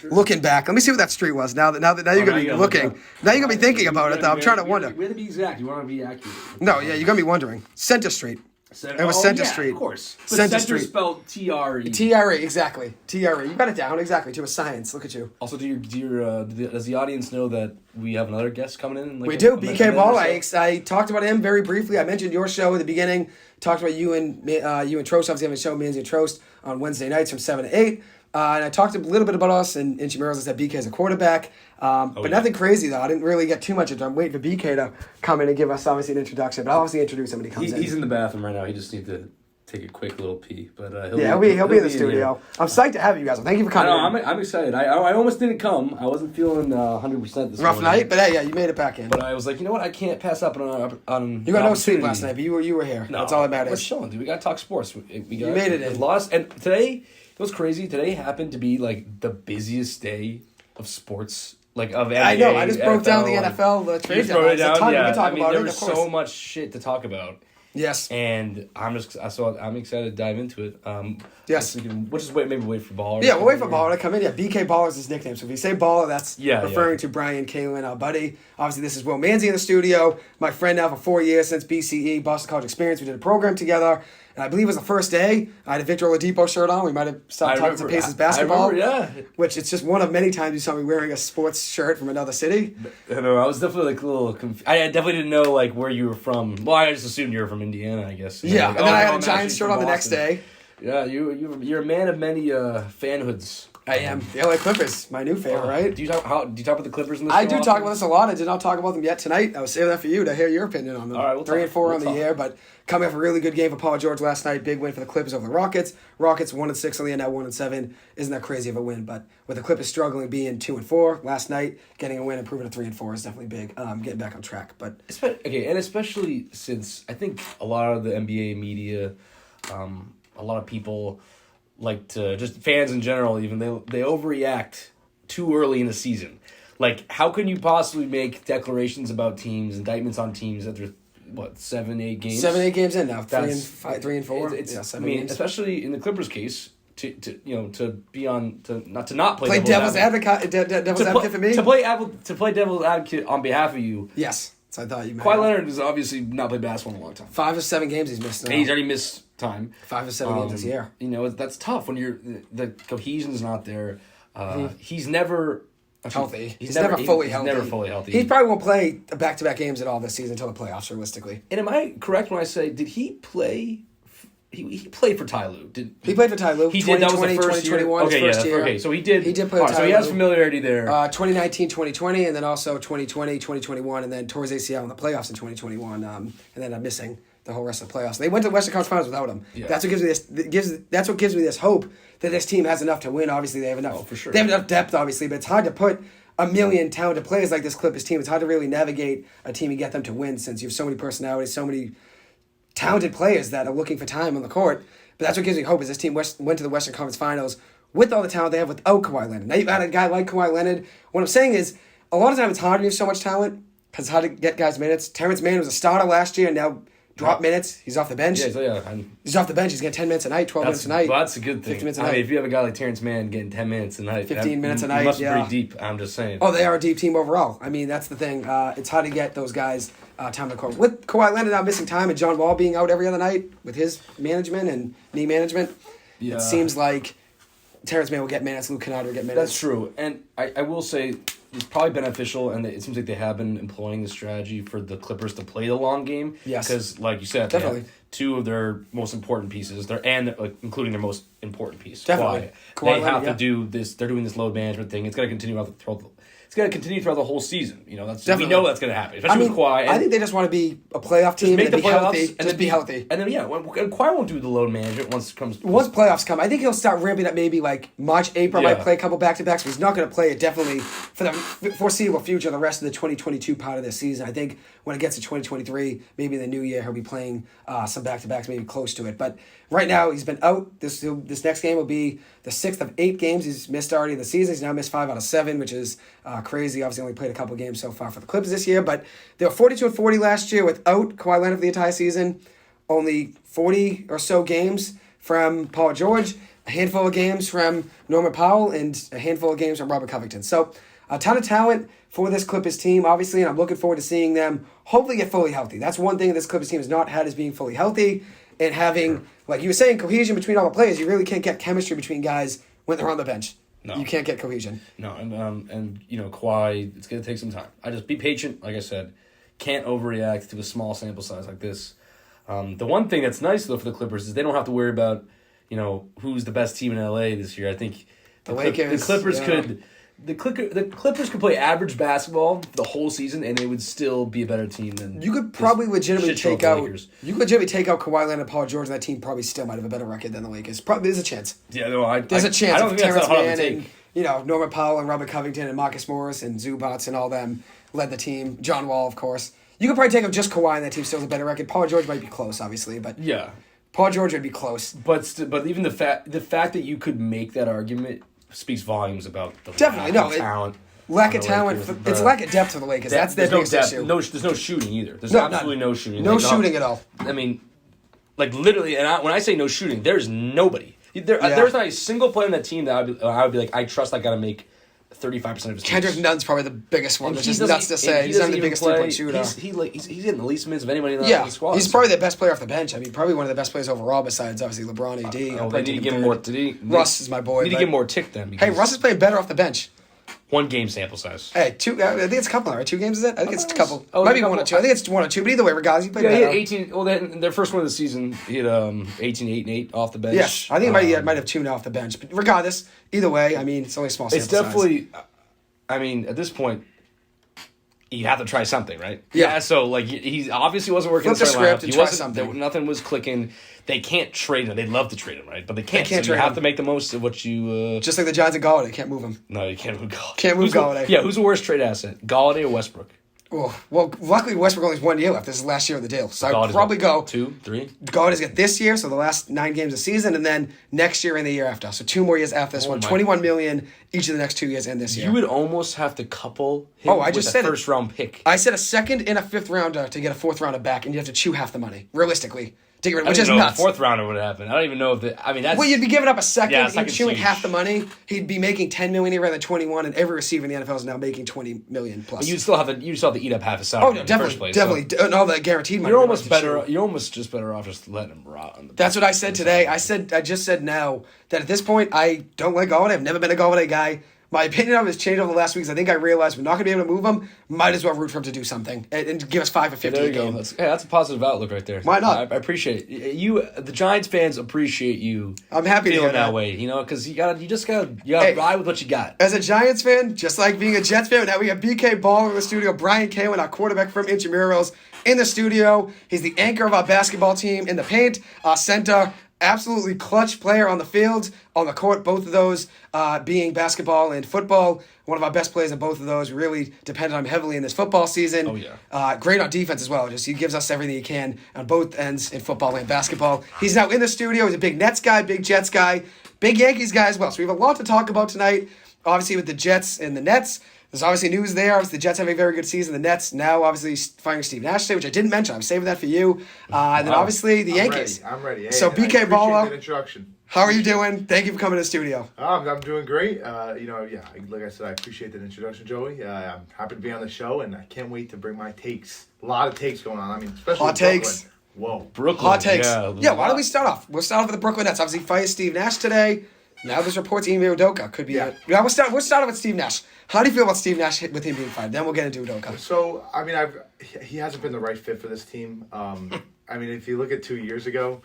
Looking back, let me see what that street was. Now you're going to be looking. Now you're going to be thinking about it, though. I'm trying to wonder. We have to be exact. You want to be accurate. No, you're going to be wondering. Center Street. It was Center Street. Of course. But Center Street. spelled T-R-E. T-R-E, exactly. T-R-E. You got it down, exactly, to a science. Look at you. Also, does the audience know that we have another guest coming in? We do. BK Ball. I talked about him very briefly. I mentioned your show at the beginning. Talked about you and Trost. Obviously, having a show, Manzi and Trost, on Wednesday nights from 7 to 8. And I talked a little bit about us and Intramurals. I said BK is a quarterback. Nothing crazy, though. I didn't really get too much into it. I'm waiting for BK to come in and give us, obviously, an introduction. But I'll obviously introduce him when he comes in. He's in the bathroom right now. He just needs to take a quick little pee. But he'll be in the studio. I'm psyched to have you guys. Thank you for coming. I'm excited. I almost didn't come. I wasn't feeling 100% this morning. Rough night, but hey, you made it back in. But I was like, you know what? I can't pass up on you got no sleep last night, but you were here. No, that's all that matters. We're chilling, dude. We got to talk sports. You made it in. Lost, and today, it was crazy. Today happened to be the busiest day of sports. Of NBA, I know. I just broke down the NFL, the trade deadline. Down. We can talk about there was so much shit to talk about. Yes. And I'm excited to dive into it. Yes. We'll just wait for Baller. Yeah, we'll wait for Baller to come in. Yeah, BK Baller is his nickname. So if you say Baller, that's referring to Brian Kaelin, our buddy. Obviously, this is Will Manzi in the studio. My friend now for 4 years since BCE, Boston College Experience. We did a program together. And I believe it was the first day. I had a Victor Oladipo shirt on. We might have stopped talking some Pacers basketball. Which it's just one of many times you saw me wearing a sports shirt from another city. I know. I was definitely like a little confused. I definitely didn't know like where you were from. Well, I just assumed you were from Indiana, I guess. Yeah, like, and then I had a Giants shirt on the next day. Yeah, you're a man of many fanhoods. I am. The LA Clippers, my new favorite, right? Do you talk about the Clippers in this? I do talk about this a lot. I did not talk about them yet tonight. I was saving that for you to hear your opinion on them. All right, we'll 3-4 on the year, but coming off a really good game for Paul George last night. Big win for the Clippers over the Rockets. Rockets 1-6 on the end, now 1-7. Isn't that crazy of a win? But with the Clippers struggling, being 2-4 last night, getting a win, improving to 3-4 is definitely big. Getting back on track, but and especially since I think a lot of the NBA media, a lot of people. Like to just fans in general, even they overreact too early in the season. Like, how can you possibly make declarations about teams, indictments on teams that there's 7-8 games? 7-8 games in now. 3-4. It's games. Especially in the Clippers case, to not play devil's advocate for me. To play devil's advocate on behalf of you. Yes. So I thought you meant. Kawhi Leonard has obviously not played basketball in a long time. 5 of 7 games he's missed now. And he's already missed time. 5 of 7 games this year. That's tough when the cohesion's not there. He's never healthy. He's never fully healthy. He probably won't play back-to-back games at all this season until the playoffs, realistically. And am I correct when I say, did he play? He played for Ty Lue. He played for Ty Lue. He did. That was the first 2021, year. His first year. Okay, so he did. He did play for Ty Lue. So he has familiarity there. 2019, 2020, and then also 2020, 2021, and then tore his ACL in the playoffs in 2021, and then missing the whole rest of the playoffs. They went to the Western Conference Finals without him. Yeah. That's what gives me this hope that this team has enough to win. Obviously, they have enough. Oh, for sure. They have enough depth, obviously, but it's hard to put a million talented players like this Clippers team. It's hard to really navigate a team and get them to win since you have so many personalities, so many talented players that are looking for time on the court. But that's what gives me hope is this team went to the Western Conference Finals with all the talent they have without Kawhi Leonard. Now you've had a guy like Kawhi Leonard. What I'm saying is, a lot of times it's hard when you have so much talent because it's hard to get guys minutes. Terrence Mann was a starter last year and now dropped minutes. He's off the bench. He's off the bench. He's getting 10 minutes a night, 12 minutes a night. Well, that's a good thing. 50 minutes a night. If you have a guy like Terrence Mann getting 10 minutes a night. 15 minutes a night, you must be pretty deep, I'm just saying. Oh, they are a deep team overall. I mean, that's the thing. It's hard to get those guys time to court. With Kawhi Leonard now missing time and John Wall being out every other night with his management and knee management, it seems like Terrence Mann will get minutes, Luke Kennard will get minutes. That's true. And I will say it's probably beneficial, and it seems like they have been employing the strategy for the Clippers to play the long game. Yes. Because, like you said, definitely. They have two of their most important pieces, including their most important piece. Definitely. Kawhi they have to do this. They're doing this load management thing. It's got to continue throughout the whole season. We know that's going to happen, especially with Kawhi. I think they just want to be a playoff team and be healthy. Just be healthy. And then, Kawhi won't do the load management once playoffs come. I think he'll start ramping up maybe like March, April, might play a couple back-to-backs, but he's not going to play it definitely for the foreseeable future, the rest of the 2022 part of this season. I think when it gets to 2023, maybe in the new year, he'll be playing some back-to-backs, maybe close to it. But right now, he's been out. This next game will be the 6th of 8 games he's missed already in the season. He's now missed 5 out of 7, which is crazy. Obviously, only played a couple games so far for the Clippers this year, but they were 42-40 last year without Kawhi Leonard for the entire season. Only 40 or so games from Paul George, a handful of games from Norman Powell, and a handful of games from Robert Covington. So a ton of talent for this Clippers team, obviously, and I'm looking forward to seeing them hopefully get fully healthy. That's one thing this Clippers team has not had is being fully healthy and having, like you were saying, cohesion between all the players. You really can't get chemistry between guys when they're on the bench. No. You can't get cohesion. No, and Kawhi, it's going to take some time. I just be patient, like I said. Can't overreact to a small sample size like this. The one thing that's nice, though, for the Clippers is they don't have to worry about, who's the best team in LA this year. I think the Clippers could... The Clippers could play average basketball the whole season, and they would still be a better team than you could probably legitimately take out. You could legitimately take out Kawhi Leonard and Paul George, and that team probably still might have a better record than the Lakers. Probably there's a chance. Yeah, no, there's a chance. I don't think Terrence Mann and Norman Powell and Robert Covington and Marcus Morris and Zubats and all them led the team. John Wall, of course. You could probably take out just Kawhi, and that team still has a better record. Paul George might be close, obviously, but yeah, Paul George would be close. But even the fact that you could make that argument speaks volumes about the definitely talent. lack on of the talent. Lakers, It's lack of depth for the Lakers. That's their biggest issue. There's no shooting either. There's No, absolutely none. no shooting. No shooting at all. I mean, like literally, and when I say no shooting, there's nobody. There's not a single player on that team that I would be like, I trust that guy to make 35% of his Kendrick teams. Nunn's probably the biggest one. And That's he just doesn't- nuts to and say. he He's not doesn't the even biggest play- 3-point shooter. He's getting the least minutes of anybody in Yeah, the squad. he's probably the best player off the bench. I mean, probably one of the best players overall besides, obviously, LeBron, AD. They need to give him more. Russ is my boy. Need to give him more tick then. Hey, Russ is playing better off the bench. One game sample size. Hey, I think it's a couple, right? 2 games, is it? I think it's a couple. Oh, Maybe a 1 or couple. 2. I think it's 1 or 2. But either way, regardless, he played Yeah, he better. had 18. Well, then their first one of the season, he had 18, 8, and 8 off the bench. Yes, I think he might have 2 now off the bench. But regardless, either way, I mean, it's only a small sample It's definitely. I mean, at this point, you have to try something, right? Yeah. So like he obviously wasn't working Flip the in the starting script lineup. and He try wasn't. something. Nothing was clicking. They can't trade him. They'd love to trade him, right? But they can't. They can't so you trade have him. to make the most of what you. Just like the Giants and Galladay, can't move him. No, you can't move Galladay. Can't move Galladay. Who's the worst trade asset? Galladay or Westbrook? Oh, well, luckily Westbrook only has 1 year left. This is the last year of the deal. So I'd Galladay's probably got go 2, 3. Galladay's got this year, so the last 9 games of the season, and then next year and the year after. So 2 more years after this one. my- $21 million each of the next 2 years and this year. You would almost have to couple him I just with said a it. first round pick. I said a second and a 5th rounder to get a 4th rounder back, and you have to chew half the money, realistically. To get rid, I which don't is even know if nuts. the fourth rounder would happen. I don't even know if that's. Well, you'd be giving up a second, Yeah, a and second's chewing huge. half the money. He'd be making $10 million rather than 21, and every receiver in the NFL is now making $20 million plus. You'd still have to eat up half his salary. Oh, in no, the definitely, first place, definitely. And all that guaranteed money. You're would almost have to chew. better. You're almost just better off just letting him rot on the. That's what I said today. I just said now that at this point I don't like Galladay. I've never been a Galladay guy. My opinion of him has changed over the last weeks. I think I realized we're not going to be able to move him. Might as well root for him to do something and give us 5 or 50 There a you go. game. That's a positive outlook right there. Why not? I appreciate it. You, the Giants fans, appreciate you. I'm happy to hear feeling that that. way. Because you gotta Hey. ride with what you got. As a Giants fan, just like being a Jets fan, now we have BK Ball in the studio, Brian Kaelin, our quarterback from Intramurals, in the studio. He's the anchor of our basketball team in the paint, our center, absolutely clutch player on the field, on the court, both of those being basketball and football. One of our best players in both of those. We really depended on him heavily in this football season. Oh, yeah. Great on defense as well. Just he gives us everything he can on both ends in football and basketball. He's now in the studio. He's a big Nets guy, big Jets guy, big Yankees guy as well. So we have a lot to talk about tonight. Obviously with the Jets and the Nets. There's obviously news there. Obviously, the Jets have a very good season. The Nets now obviously firing Steve Nash today, which I didn't mention. I'm saving that for you. And then obviously the Yankees. I'm ready. Hey, So I BK appreciate Balla, that introduction. how are you doing? Thank you for coming to the studio. I'm doing great. Like I said, I appreciate that introduction, Joey. I'm happy to be on the show, and I can't wait to bring my takes. A lot of takes going on. I mean, especially Hot Brooklyn. takes. Whoa. Brooklyn. Hot takes. Yeah. Why don't we start off? We'll start off with the Brooklyn Nets. Obviously, fire Steve Nash today. Now there's reports Ime Udoka could be it. Yeah, we'll start off with Steve Nash. How do you feel about Steve Nash with him being fired? Then we'll get into Udoka. So, I mean, he hasn't been the right fit for this team. I mean, if you look at 2 years ago,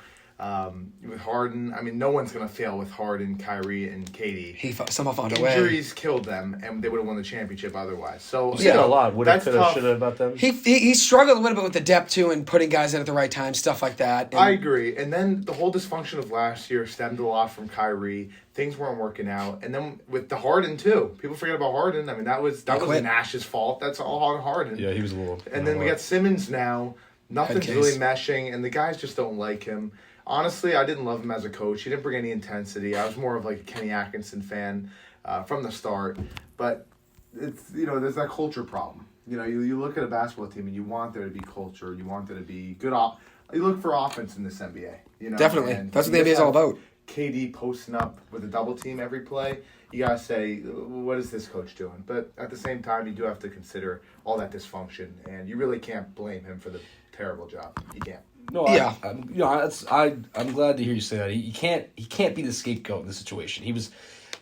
with Harden, I mean, no one's going to fail with Harden, Kyrie, and KD. He somehow found a way. Injuries killed them, and they would have won the championship otherwise. So, You said a lot. Would have, that's could have, tough. should have about them. He struggled a little bit with the depth too and putting guys in at the right time, stuff like that. And I agree. And then the whole dysfunction of last year stemmed a lot from Kyrie. Things weren't working out. And then with the Harden, too. People forget about Harden. I mean, that was quit. Nash's fault. That's all on Harden. Yeah, he was a little. And then we got Simmons now. Nothing's Head really case. meshing, and the guys just don't like him. Honestly, I didn't love him as a coach. He didn't bring any intensity. I was more of like a Kenny Atkinson fan from the start. But it's there's that culture problem. You look at a basketball team and you want there to be culture. You want there to be good. You look for offense in this NBA. Definitely. and That's what the you NBA is just all have about. KD posting up with a double team every play. You gotta say, what is this coach doing? But at the same time, you do have to consider all that dysfunction, and you really can't blame him for the terrible job. You can't. No, Yeah. I'm glad to hear you say that. He can't be the scapegoat in this situation.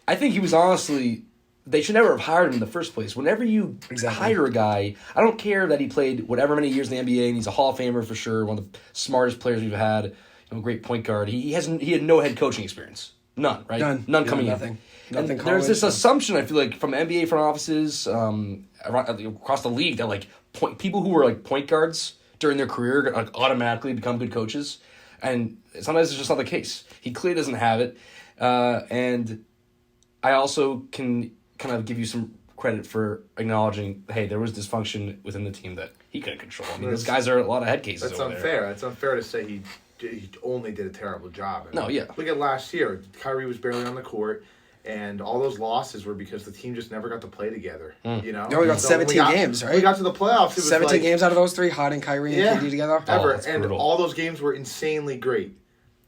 I think he was honestly. They should never have hired him in the first place. Whenever you hire a guy, I don't care that he played whatever many years in the NBA and he's a Hall of Famer for sure, one of the smartest players we've had, great point guard. He had no head coaching experience, none, right? None coming nothing. in. Nothing. And there's this assumption I feel like from NBA front offices across the league that like people who were like point guards during their career like automatically become good coaches, and sometimes it's just not the case. He clearly doesn't have it, and I also can kind of give you some credit for acknowledging, hey, there was dysfunction within the team that he couldn't control. I mean, those guys are a lot of head cases. That's over unfair. there. It's unfair to say he only did a terrible job. No, yeah. Look at last year. Kyrie was barely on the court, And all those losses were because the team just never got to play together. You know, They only got 17 games, right? We got to the playoffs. It was 17 like, games out of those 3, Harden, Kyrie, and KD together. Ever. that's And brutal. all those games were insanely great.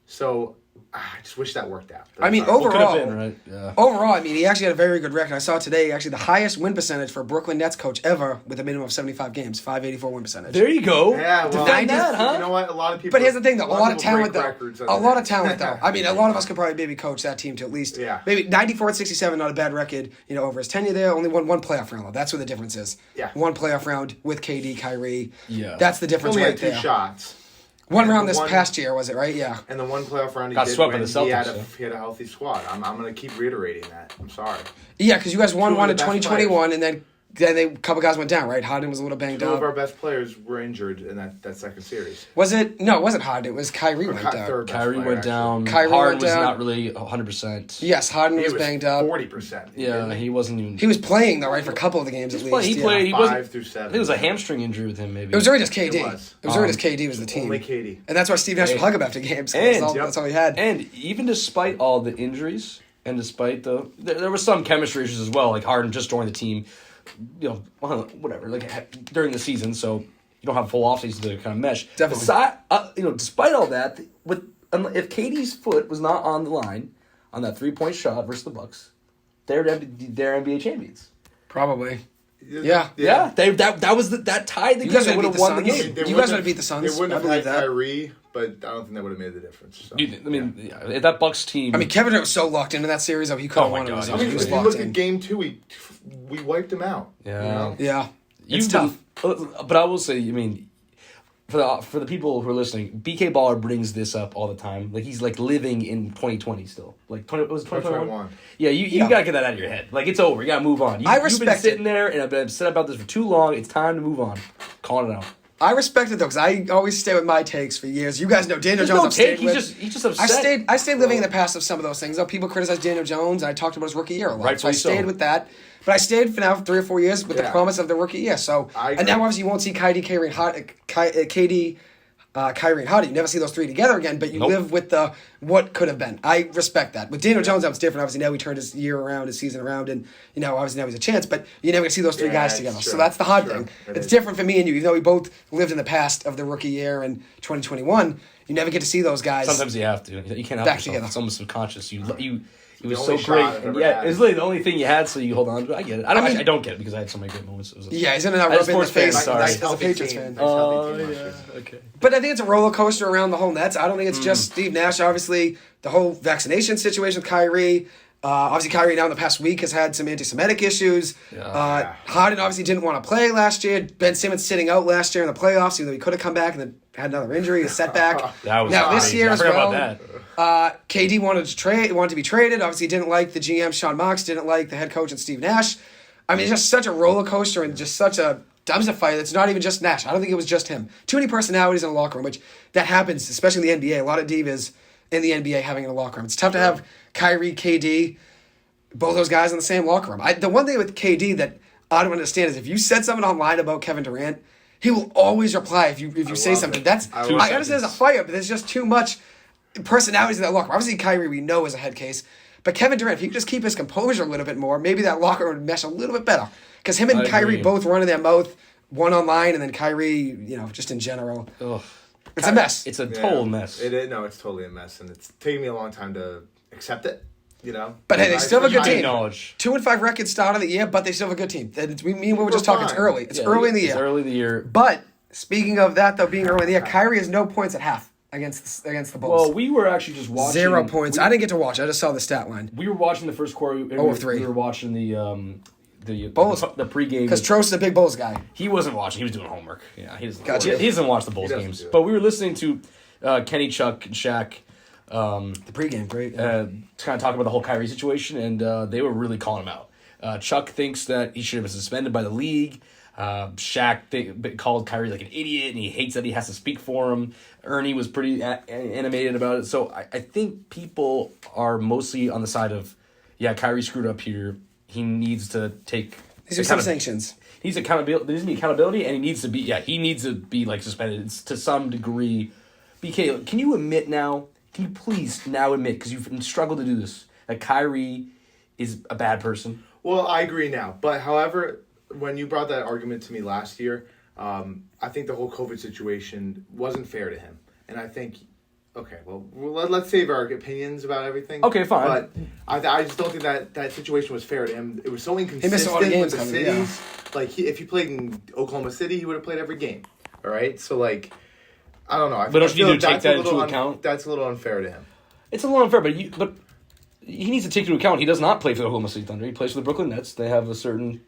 So I just wish that worked out. I mean, But Could overall, have been, right? Yeah. overall, I mean, he actually had a very good record. I saw today actually the highest win percentage for a Brooklyn Nets coach ever with a minimum of 75 games, 584 win percentage. There you go. Yeah, well, Defend that, huh? You know what? A lot of people. But here's the thing, though. A lot of people talent, break though. records on A that. lot of talent, though. I mean, a lot of us could probably maybe coach that team to at least maybe 94-67, not a bad record. You know, over his tenure there, only won one playoff round. Though. That's where the difference is. Yeah. One playoff round with KD, Kyrie. Yeah. That's the difference Only right had 2 there. shots. One And round the this one- past year, was it right? Yeah. And the one playoff round he Got did swept by when the Celtics, he had a healthy squad. I'm going to keep reiterating that. I'm sorry. Yeah, because you guys won Two of one the in best 2021, and then a couple guys went down, right? Harden was a little banged 2 of our up. best players were injured in that second series. Was it? No, it wasn't Harden. It was Kyrie went down. Third best Kyrie player, went actually. down. Kyrie Harden went was down. not really 100%. Yes, Harden He was was banged up. 40%. Yeah, he wasn't even. He was playing though, right, for a couple of the games at least. He yeah. played. He 5 wasn't. through 7. It was a hamstring injury with him, maybe. It was really just KD. It was. Really just KD was the team. Only KD. And that's why Steve Nash would hug him after games. 'Cause And- that's all he had. And even despite all the injuries, and despite there were some chemistry issues as well. Like Harden just joined the team, you know, whatever. Like during the season, so you don't have full offseason to kind of mesh. Definitely. Despite all that, if KD's foot was not on the line on that 3-point shot versus the Bucks, they're NBA champions. Probably. Yeah. Yeah, that was that tied the You game. guys They would would beat have the won the Suns? game. They You wouldn't guys would have have- beat the Suns. They wouldn't I have believe had that. Kyrie, but I don't think that would have made the difference. So. If that Bucks team. I mean, Kevin Durant was so locked into that series. He could have Oh my won it. God. He I mean, was if you locked look in. at game 2, we wiped him out. Yeah. You know? Yeah. It's You've tough. But I will say, I mean, for the people who are listening, BK Baller brings this up all the time. Like he's like living in 2020 still. Like was it 2021? 2021. Yeah, you gotta get that out of your head. Like it's over. You gotta move on. I You've been respect sitting it. there and I've been upset about this for too long. It's time to move on. Calling it out. I respect it though, because I always stay with my takes for years. You guys know Daniel There's Jones. no I've stayed take. with. He's just upset. I stayed living in the past of some of those things. Though people criticize Daniel Jones, and I talked about his rookie year a lot. Rightfully so I stayed so. with that. But I stayed for now 3 or 4 years with the Yeah. promise of the rookie year. So I and agree. now obviously you won't see KD, Kyrie, and Kyrie and Harden. You never see those 3 together again. But you Nope. live with the what could have been. I respect that. With Daniel Jones, that was different. Obviously now he turned his year around, his season around, and obviously now he's a chance. But you never see those 3 Yeah, guys it's together. true. So that's the hard Sure. thing. It It's is. different for me and you. Even though we both lived in the past of the rookie year and 2021, you never get to see those guys. Sometimes you have to. You can't help Back yourself. together. It's almost subconscious. It was The so only great, shot I've and ever yeah, had. it's literally the only thing you had, so you hold on to it. I get it. I mean- I don't get it because I had so many great moments. It was Yeah, he's in and out As a rubbing in the sports fan, face. sorry. As a Patriots fan. Nice healthy team last year. okay. But I think it's a roller coaster around the whole Nets. I don't think it's just Steve Nash. Obviously, the whole vaccination situation with Kyrie. Obviously, Kyrie now in the past week has had some anti-Semitic issues. Yeah. Harden obviously didn't want to play last year. Ben Simmons sitting out last year in the playoffs, even though he could have come back and then had another injury, a setback. That was now this crazy. year I as forgot well. about that. KD wanted to be traded. Obviously, didn't like the GM Sean Marks. Didn't like the head coach and Steve Nash. I mean, it's just such a roller coaster and just such a dumpster fire. It's not even just Nash. I don't think it was just him. Too many personalities in the locker room, which that happens, especially in the NBA. A lot of divas in the NBA having in the locker room. It's tough to have Kyrie, KD, both those guys in the same locker room. The one thing with KD that I don't understand is if you said something online about Kevin Durant, he will always reply if you say love something. it. That's I I love understand there's a fire, but there's just too much personalities in that locker room. Obviously, Kyrie we know is a head case, but Kevin Durant, if he could just keep his composure a little bit more, maybe that locker room would mesh a little bit better. Because him and I Kyrie agree. both running their mouth, one online, and then Kyrie, just in general. Ugh. It's a mess. It's a total mess. It is. No, it's totally a mess, and it's taken me a long time to accept it. But hey, they still have a good I team. acknowledge. 2-5 record start of the year, but they still have a good team. We were just We're talking. It's fine. early. It's Yeah, early in the year. It's early in the year. But speaking of that, though, being early in the year, Kyrie has no points at half against the Bulls. Well, we were actually just watching 0 points. I didn't get to watch. I just saw the stat line. We were watching the first quarter. And 0 of 3. We were watching the Bulls. the pregame. Because Trost is a big Bulls guy. He wasn't watching. He was doing homework. Yeah, he doesn't. Gotcha. He doesn't watch the Bulls doesn't games. do it. But we were listening to Kenny, Chuck, and Shaq. The pregame, great. To kind of talk about the whole Kyrie situation, and they were really calling him out. Chuck thinks that he should have been suspended by the league. Shaq called Kyrie like an idiot, and he hates that he has to speak for him. Ernie was pretty animated about it. So I think people are mostly on the side of, yeah, Kyrie screwed up here. He needs to take These are some sanctions. He needs accountability. There needs to be accountability, and he needs to be like suspended to some degree. BK, can you admit now? Can you please now admit, because you've struggled to do this, that Kyrie is a bad person. Well, I agree now. But however, when you brought that argument to me last year, I think the whole COVID situation wasn't fair to him. And I think, okay, well, let's save our opinions about everything. Okay, fine. But I just don't think that situation was fair to him. It was so inconsistent a lot of games with the cities. Like, if he played in Oklahoma City, he would have played every game. All right? So, like, I don't know. But don't you need to take that into account? That's a little unfair to him. It's a little unfair, but he needs to take into account he does not play for the Oklahoma City Thunder. He plays for the Brooklyn Nets. They have a certain,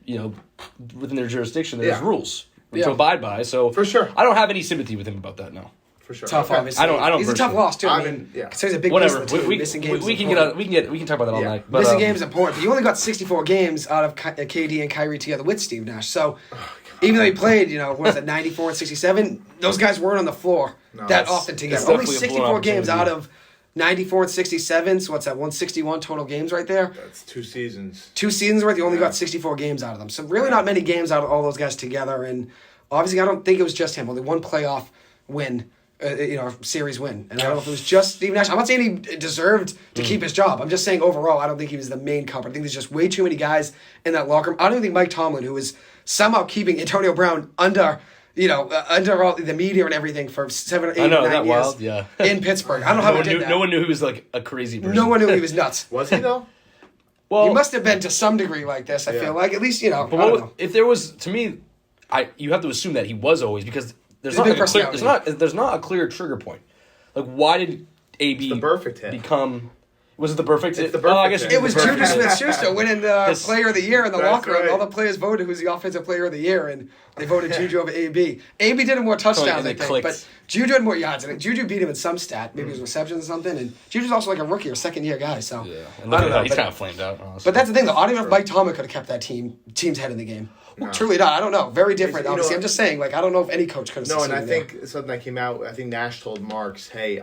within their jurisdiction, there's rules to abide by. So for sure, I don't have any sympathy with him about that. No, for sure. Tough, obviously. I don't. He's a tough loss too. So he's a big piece of the team. Missing games. We can talk about that all night. But, missing games is important. But you only got 64 games out of KD and Kyrie together with Steve Nash. So even though he played, 94 and 67, those guys weren't on the floor that often together. Only 64 games out of 94 and 67, so what's that, 161 total games right there? That's 2 seasons. 2 seasons worth, you only got 64 games out of them. So really not many games out of all those guys together. And obviously I don't think it was just him. Only one playoff win, series win. And I don't know if it was just Steve Nash. I'm not saying he deserved to keep his job. I'm just saying overall I don't think he was the main culprit. I think there's just way too many guys in that locker room. I don't even think Mike Tomlin, who is somehow keeping Antonio Brown under all the media and everything for 7 or 8 or 9 years wild? Yeah. in Pittsburgh. I don't know how he did that. No one knew he was like a crazy person. No one knew he was nuts. Was he though? Well, he must have been to some degree like this. I feel like at least But I don't know. If there was, to me, you have to assume that he was always, because there's not a clear trigger point. Like, why did AB the perfect hit become? Was it the perfect? It's the perfect. I guess it was Juju Smith-Schuster winning the Player of the Year in the locker room. Right. All the players voted who's the Offensive Player of the Year, and they voted Juju over AB. AB did more touchdowns, I think, but Juju had more yards. I think Juju beat him in some stat, maybe his receptions or something. And Juju's also like a rookie or second-year guy, so and I don't know. He's kind of flamed out, honestly. But that's the thing, though. I don't know if Mike Tomlin could have kept that team's head in the game. No. Truly not. I don't know. Very different, obviously. I'm just saying, I don't know if any coach could have succeeded. No, and I think something that came out, I think Nash told Marks, hey,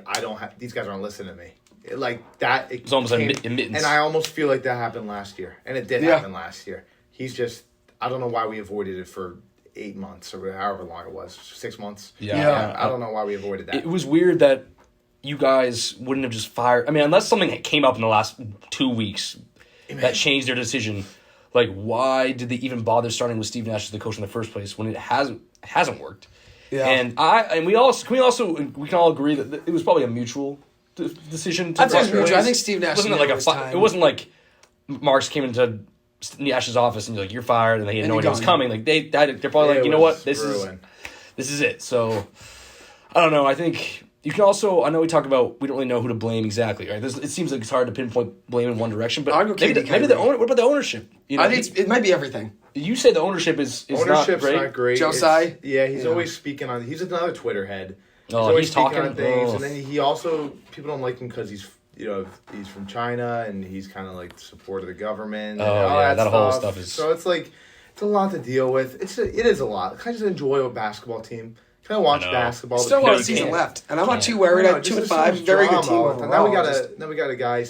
these guys aren't listening to me. Like that, it's almost like admittance. And I almost feel like that happened last year, and it did happen last year. He's just, I don't know why we avoided it for 8 months or however long it was, 6 months. Yeah. I don't know why we avoided that. It was weird that you guys wouldn't have just fired. I mean, unless something came up in the last 2 weeks that changed their decision. Like, why did they even bother starting with Steve Nash as the coach in the first place when it hasn't worked? Yeah. And we can all agree that it was probably a mutual decision. I think Steve Nash wasn't like it wasn't like Marks came into Nash's office and you're like, you're fired, and they had no idea it was coming. Like they're probably like, you know what, this is it. So I don't know. I think you can also. I know we talked about we don't really know who to blame exactly. Right? It seems like it's hard to pinpoint blame in one direction, but maybe the owner. What about the ownership? I think it might be everything. You say the ownership is not great. Joe Tsai. He's always speaking on. He's another Twitter head. He's talking on things, and then he also people don't like him because he's from China and he's kind of like the support of the government. And all that whole stuff is. So it's like it's a lot to deal with. It is a lot. Can I just enjoy a basketball team? Can I watch basketball? Still a lot of season left, and I'm not too worried. I'm 2-5, very good team overall. Now we got a guy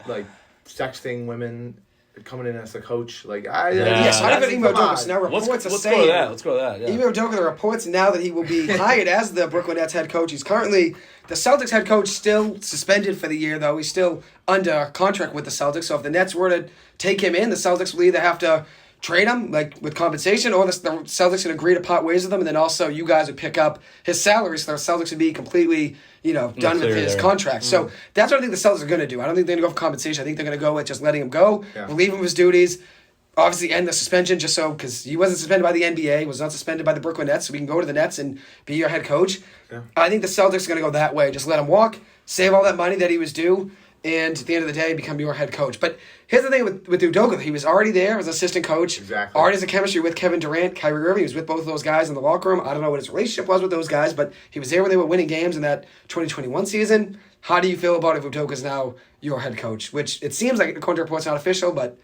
like sexting women. Coming in as a coach, so I got Ime Udoka now reports let's go to that. Yeah. Ime Udoka reports now that he will be hired as the Brooklyn Nets head coach. He's currently the Celtics head coach, still suspended for the year, though. He's still under contract with the Celtics, so if the Nets were to take him in, the Celtics will either have to trade him, with compensation, or the Celtics can agree to part ways with him, and then also you guys would pick up his salary, so the Celtics would be completely, done with his contract. Mm-hmm. So that's what I think the Celtics are going to do. I don't think they're going to go for compensation. I think they're going to go with just letting him go, relieve him of his duties, obviously end the suspension just so, because he wasn't suspended by the NBA, was not suspended by the Brooklyn Nets, so we can go to the Nets and be your head coach. Yeah. I think the Celtics are going to go that way. Just let him walk, save all that money that he was due, and at the end of the day, become your head coach. But here's the thing with Udoka. He was already there as assistant coach. Exactly. Already has a chemistry with Kevin Durant, Kyrie Irving. He was with both of those guys in the locker room. I don't know what his relationship was with those guys, but he was there when they were winning games in that 2021 season. How do you feel about if Udoka's now your head coach? Which it seems like, according to reports, not official, but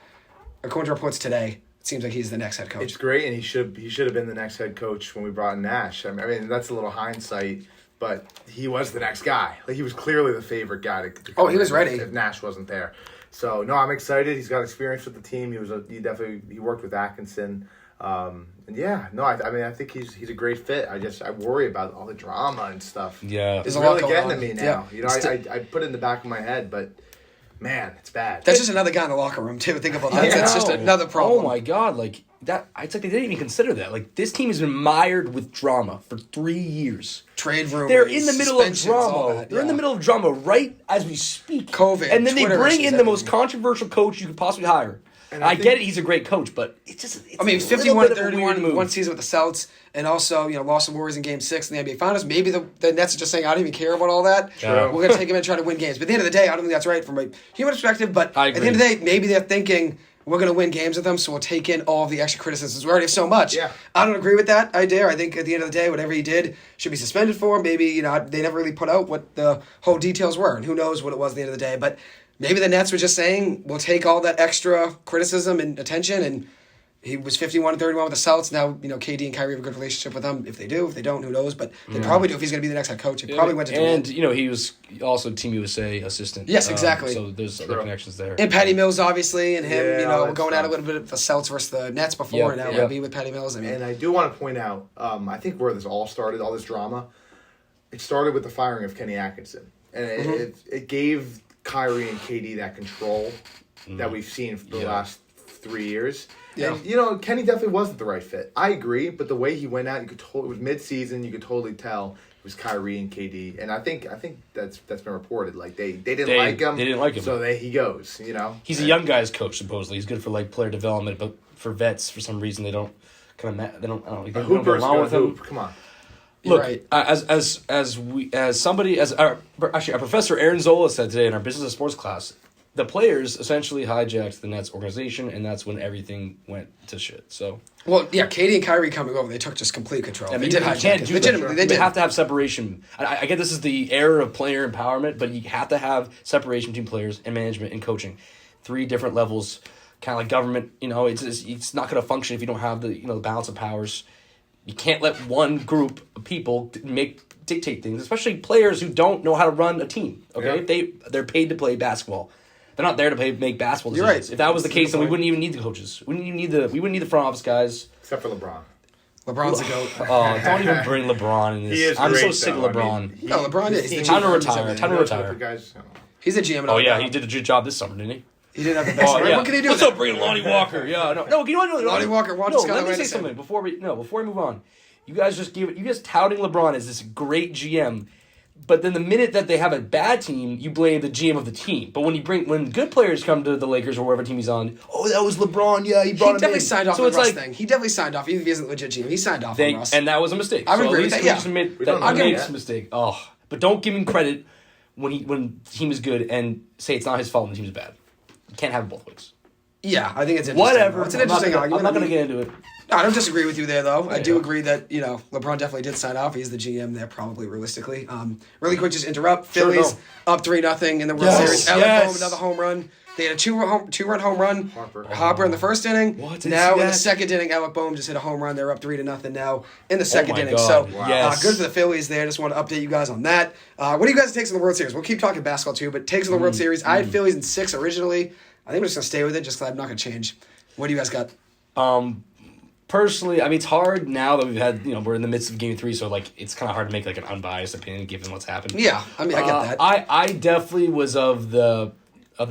according to reports today, it seems like he's the next head coach. It's great, and he should have been the next head coach when we brought in Nash. I mean, that's a little hindsight. But he was the next guy. Like, he was clearly the favorite guy to he was ready if Nash wasn't there. So no, I'm excited. He's got experience with the team. He worked with Atkinson. I think he's a great fit. I worry about all the drama and stuff. Yeah, it's really getting to me now. Yeah. I put it in the back of my head, but man, it's bad. That's just another guy in the locker room too. Think about that. Yeah. That's just another problem. Oh my God, like that. It's like they didn't even consider that. Like this team has been mired with drama for 3 years. Trade rumors. They're in the middle of suspensions, all drama. that, They're in the middle of drama right as we speak. COVID, and then Twitter they bring issues, in the most everything. controversial coach you could possibly hire. And I think- get it; he's a great coach, but it's just. It's I mean, a little 51 bit of a 31 weird move. one season with the Celtics, and also lost the Warriors in Game 6 in the NBA Finals. Maybe the Nets are just saying, I don't even care about all that. True. We're going to take them and try to win games. But at the end of the day, I don't think that's right from a human perspective. But I at the end of agree. the day, maybe they're thinking we're going to win games with them, so we'll take in all of the extra criticisms. We already have so much. Yeah. I don't agree with that idea. I think at the end of the day, whatever he did should be suspended for. Maybe they never really put out what the whole details were, and who knows what it was at the end of the day. But maybe the Nets were just saying, we'll take all that extra criticism and attention, and he was 51-31 with the Celtics. Now, KD and Kyrie have a good relationship with them. If they do, if they don't, who knows? But they probably do if he's going to be the next head coach. He probably went to And, Durant. he was also Team USA assistant. Yes, exactly. So there's other connections there. And Patty Mills, obviously, and him, Yeah, all we're that going at it a stuff. little bit of the Celtics versus the Nets before, Yep, and now yep. we'll be with Patty Mills. I mean, And I do want to point out, I think where this all started, all this drama, it started with the firing of Kenny Atkinson. And it gave Kyrie and KD that control that we've seen for the last 3 years. Yeah. And, Kenny definitely wasn't the right fit. I agree, but the way he went out, it was mid-season, you could totally tell it was Kyrie and KD. And I think that's been reported. Like, they didn't like him. They didn't like him. So he goes, He's a young guy's coach, supposedly. He's good for, player development, but for vets, for some reason, they don't kind of... They don't, I don't know. They don't Hooper's get along with him. hoop. Come on. You're Look, right. Our professor Aaron Zola said today in our business and sports class, the players essentially hijacked the Nets organization, and that's when everything went to shit. So, well, yeah, KD and Kyrie coming over, they took just complete control. I mean, they did you hijack can't it. do Legitimately, that. they did. have to have separation. I get this is the era of player empowerment, but you have to have separation between players and management and coaching. 3 different levels, kind of like government. It's not going to function if you don't have the the balance of powers. You can't let one group of people dictate things, especially players who don't know how to run a team. Okay, Yeah. they're paid to play basketball. They're not there to make basketball You're decisions. right. If that was the That's a case, good then we point. wouldn't even need the coaches. We wouldn't need the front office guys. Except for LeBron. LeBron's a GOAT. Oh, don't even bring LeBron in this. He is I'm so great, sick though. of LeBron. No, LeBron is. He's the Time to GM. retire. Time to retire. Guys, He's a GM. and Oh all yeah, that. he did a good job this summer, didn't he? He didn't have the best. Oh, yeah. What can he do? What's then? up, bringing Lonnie Walker? Yeah, no, you know what? Lonnie Walker, No, Scott let me say Anderson. something before we move on. You guys touting LeBron as this great GM, but then the minute that they have a bad team, you blame the GM of the team. But when good players come to the Lakers or wherever team he's on, oh, that was LeBron. Yeah, he He brought him definitely in. signed off So on it's the Russ like, thing. He definitely signed off, even if he isn't a legit GM. He signed off on Russ. and that was a mistake. I would so agree at with least that, yeah. just admit We that don't he know made that. a mistake. Oh, but don't give him credit when the team is good and say it's not his fault when the team is bad. You can't have it both ways. Yeah, I think it's interesting. Whatever. It's an interesting argument. I'm not going to get into it. No, I don't disagree with you there, though. I do Yeah. agree that, LeBron definitely did sign off. He's the GM there, probably, realistically. Really quick, just interrupt. Sure, Phillies no. up 3-0 in the World Yes, Series. Alec yes. Boone, another home run. They had a two-run home run. Harper. In the first inning. What? Didn't Now see in the that. second inning, Alec Boone just hit a home run. They're up 3-0 now in the second my inning. God. So Wow. Yes. good for the Phillies there. Just want to update you guys on that. What do you guys takes in the World Series? We'll keep talking basketball too, but takes in the World Series. I had Phillies in 6 originally. I think I'm just going to stay with it just because I'm not going to change. What do you guys got? Personally, I mean, it's hard now that we've had, we're in the midst of Game 3, so, it's kind of hard to make, an unbiased opinion given what's happened. Yeah, I mean, I get that. I definitely was of the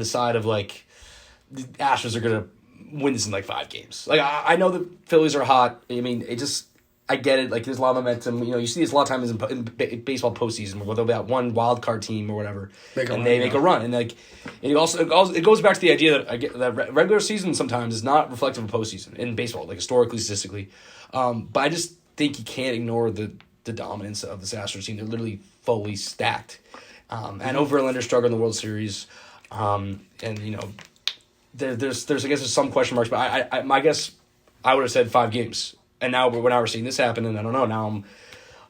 side of, the Astros are going to win this in, 5 games. I know the Phillies are hot. I mean, I get it. There's a lot of momentum. You see this a lot of times in baseball postseason where they'll be that one wild card team or whatever, make a run. And it goes back to the idea that regular season sometimes is not reflective of postseason in baseball, historically, statistically. But I just think you can't ignore the dominance of this Astros team. They're literally fully stacked. And Verlander struggled in the World Series. There's I guess there's some question marks, but I guess I would have said 5 games. And now we're seeing this happen, and I don't know. Now I'm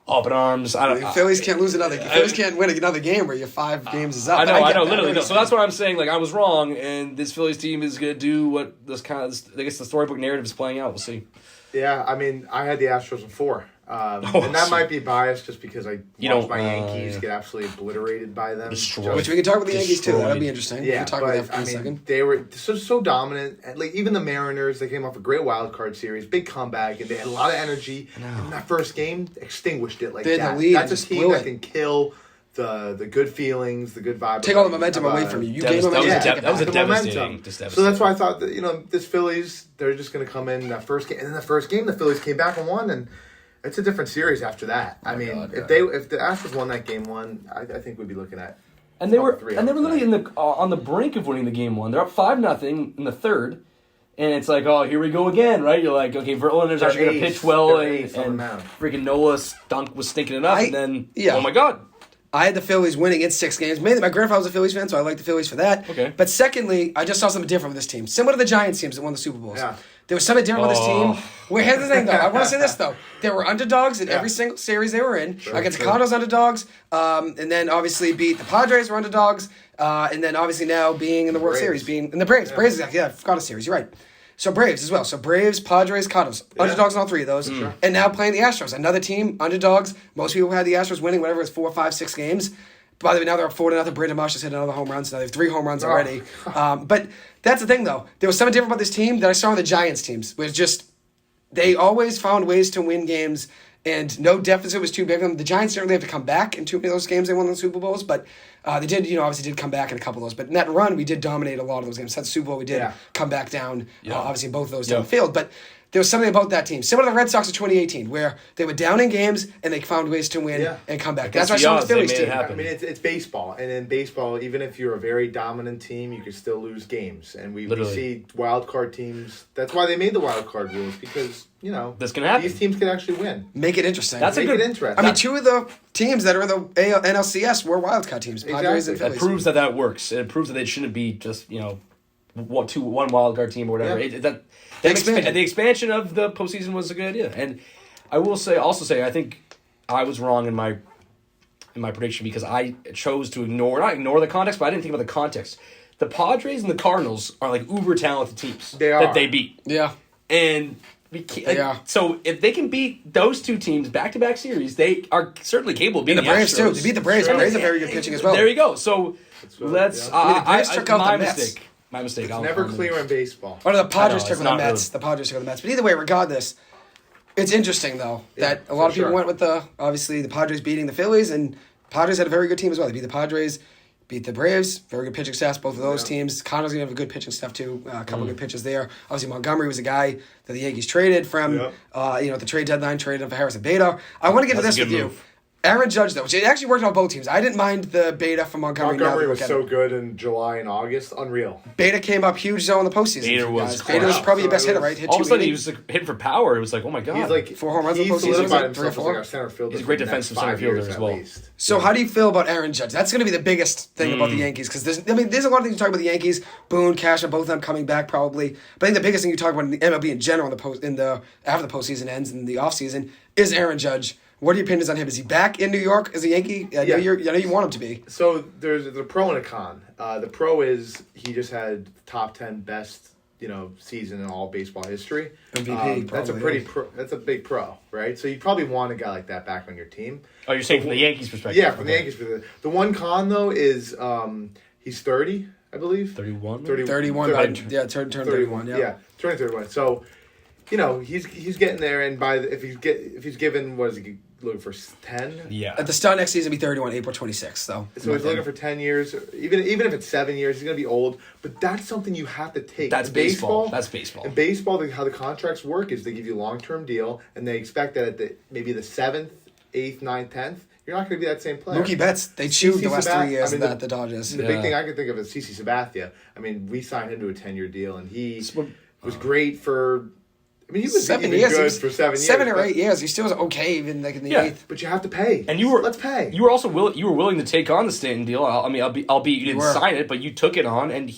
up in arms. The Phillies can't lose another. Phillies can't win another game where your 5 games is up. I know, get literally. that. So that's what I'm saying. I was wrong, and this Phillies team is going to do what this I guess the storybook narrative is playing out. We'll see. Yeah, I mean, I had the Astros in 4. And that might be biased just because I watched my Yankees get absolutely obliterated by them. Destroyed. Which we can talk about the Yankees too. Destroyed. That'd be interesting. Yeah, we can talk about that but for a second. they were so dominant. And, even the Mariners, they came off a great wild card series, big comeback, and they had a lot of energy. And that first game extinguished it They had that. the lead That's and a just team blew that it. can kill the good feelings, the good vibes. Take all the momentum away from you. You gain momentum. That was a devastating. So that's why I thought that this Phillies, they're just going to come in that first game, and in the first game the Phillies came back and won, and it's a different series after that. I mean, if the Astros won that game one, I think we'd be looking at. And they were literally on the brink of winning the game one. They're up 5-0 in the third. And it's like, oh, here we go again, right? You're like, okay, Verlander's actually going to pitch well, and freaking Nola was stinking it up, and then, oh my God. I had the Phillies winning in 6 games. Mainly, my grandfather was a Phillies fan, so I like the Phillies for that. Okay. But secondly, I just saw something different with this team. Similar to the Giants teams that won the Super Bowls. Yeah. There was something different with this team. Well, here's the thing, though. I want to say this, though. They were underdogs in every single series they were in. Against the Cardinals, underdogs. And then, obviously, beat the Padres, were underdogs. And then, obviously, now being in the World Series. Being in the Braves. Braves, exactly. Yeah, I forgot a series. You're right. So Braves as well. So Braves, Padres, Cardinals. Underdogs in all 3 of those. Mm-hmm. And now playing the Astros. Another team, underdogs. Most people had the Astros winning whatever it was, 4, 5, 6 games. By the way, now they're up 4-0. Brandon Marsh just hit another home run, so now they have 3 home runs already. But that's the thing, though. There was something different about this team that I saw on the Giants teams. Where it's just, they always found ways to win games, and no deficit was too big for them. The Giants didn't really have to come back in too many of those games they won the Super Bowls, but they did, obviously did come back in a couple of those. But in that run, we did dominate a lot of those games. That Super Bowl, we did come back down, obviously in both of those down the field. But there was something about that team, similar to the Red Sox of 2018, where they were down in games and they found ways to win and come back. That's why I saw the Phillies team. I mean, it's baseball, and in baseball, even if you're a very dominant team, you can still lose games. And we see wild card teams. That's why they made the wild card rules, because this can happen. These teams can actually win. Make it interesting. Make it interesting. I mean, 2 of the teams that are in the NLCS were wild card teams, Padres and Phillies. That proves that works. It proves that it shouldn't be just one wild card team or whatever. The expansion of the postseason was a good idea, and I will say I think I was wrong in my prediction because I chose to not ignore the context, but I didn't think about the context. The Padres and the Cardinals are like uber talented teams that they beat. Yeah, and so if they can beat those 2 teams back-to-back series, they are certainly capable of beating the Braves too. They beat the Braves. The Braves are very good pitching as well. There you go. So let's. My mistake. My mistake. It's never clear in baseball. Oh, no, the Padres took on the Mets. The Padres took on the Mets. But either way, regardless, it's interesting, though, that a lot of people went with obviously, the Padres beating the Phillies, and Padres had a very good team as well. They beat the Padres, beat the Braves, very good pitching staffs, both of those teams. Cardinals going to have a good pitching staff, too. A couple of good pitchers there. Obviously, Montgomery was a guy that the Yankees traded from, at the trade deadline, traded him for Harrison Bader. I want to get to this with you. Aaron Judge, though, which it actually worked on both teams. I didn't mind the beta from Montgomery. Montgomery was so good in July and August. Unreal. Beta came up huge, though, in the postseason. Beta was probably your best hitter, right? All of a sudden, he was hitting for power. It was like, oh my God. He's like 4 home runs in the postseason. 3 or 4. Like center fielder. He's a great defensive center fielder as well. So how do you feel about Aaron Judge? That's going to be the biggest thing about the Yankees, because there's a lot of things you talk about the Yankees. Boone, Cashman, both of them coming back probably. But I think the biggest thing you talk about in the MLB in general after the postseason ends and the offseason is Aaron Judge. What are your opinions on him? Is he back in New York as a Yankee? I know you want him to be. So there's a pro and a con. The pro is he just had top 10 best season in all baseball history. MVP. That's a big pro, right? So you probably want a guy like that back on your team. Oh, you're saying from the Yankees' perspective? Yeah, from the Yankees' perspective. The one con though is he's 30, I believe. 31. 31. Turned 31. Yeah, turning 31. So. He's getting there, and if he's given, what is he looking for, 10? Yeah. At the start of next season, he'll be 31, April 26th, though. So he's looking for 10 years. Even if it's 7 years, he's going to be old. But that's something you have to take. That's baseball. That's baseball. In baseball, how the contracts work is they give you a long-term deal, and they expect that at maybe the 7th, 8th, 9th, 10th, you're not going to be that same player. Mookie Betts, they chewed the last 3 years at the Dodgers. The big thing I can think of is CC Sabathia. I mean, we signed him to a 10-year deal, and he was great for... I mean, he was 7 years. Good for 7 years. 7 or 8 years. He still was okay, even like in the 8th. But you have to pay. And let's pay. You were also willing to take on the Stanton deal. I mean, albeit you didn't sign it, but you took it on, and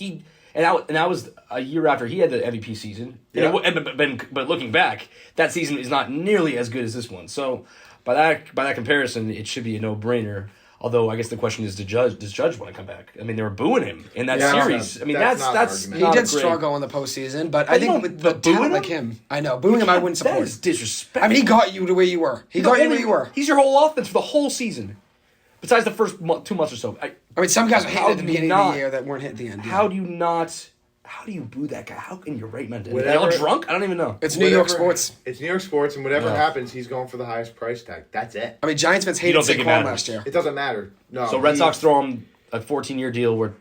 that was a year after he had the MVP season. Yeah. But looking back, that season is not nearly as good as this one. So by that comparison, it should be a no-brainer. Although I guess the question is, does Judge want to come back? I mean, they were booing him in that series. I mean, that's he did struggle in the postseason, but I think with the talent like him, I know booing him, I wouldn't support. That is disrespectful. I mean, he got you to where you were. He's your whole offense for the whole season, besides the first 2 months or so. I mean, some guys were hitting at the beginning of the year that weren't hitting at the end. How do you not how do you boo that guy? How can your right mind? Are they Whatever- all drunk? I don't even know. It's New York Whatever- sports. It's New York sports, and whatever Yeah. happens, he's going for the highest price tag. That's it. I mean, Giants fans You hated don't think it Saquon matters? last year. It doesn't matter. No. So Red Sox throw him a 14-year deal worth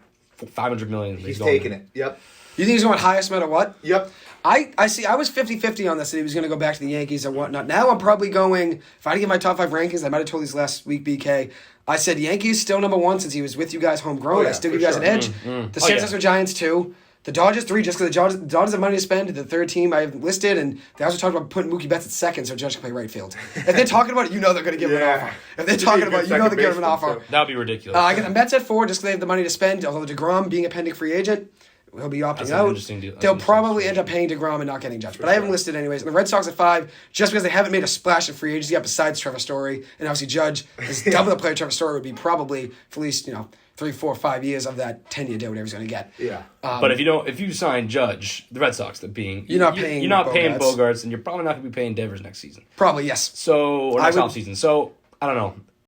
$500 million. He's going taking there. it. Yep. You think he's going highest no matter what? Yep. I see. I was 50-50 on this that he was going to go back to the Yankees and whatnot. Now I'm probably going, if I had to give my top 5 rankings, I might have told these last week, BK. I said Yankees still number 1 since he was with you guys homegrown. Oh, yeah, I still for give you guys sure. an edge. The San yeah. Francisco Giants 2. The Dodgers 3, just because the Dodgers have money to spend. The third team I have listed, and they also talked about putting Mookie Betts at second so Judge can play right field. If they're talking about it, you know they're going to give him an Yeah. offer. If they're He'd be talking a about good it, you know they're giving him an second offer. baseman, That would be ridiculous. I got the Mets at 4 just because they have the money to spend. Although DeGrom being a pending free agent, he'll be opting That's an out. interesting deal. That's They'll an interesting probably end up paying DeGrom and not getting Judge. But I haven't listed anyways. And the Red Sox at 5, just because they haven't made a splash in free agency yet besides Trevor Story. And obviously Judge is double the player Trevor Story would be probably for at least, 3, 4, 5 years of that 10-year deal, whatever he's going to get. Yeah. But if you sign Judge, the Red Sox, You're not paying Bogaerts, and you're probably not going to be paying Devers next season. Probably, yes. So or I next would- offseason. So I don't know.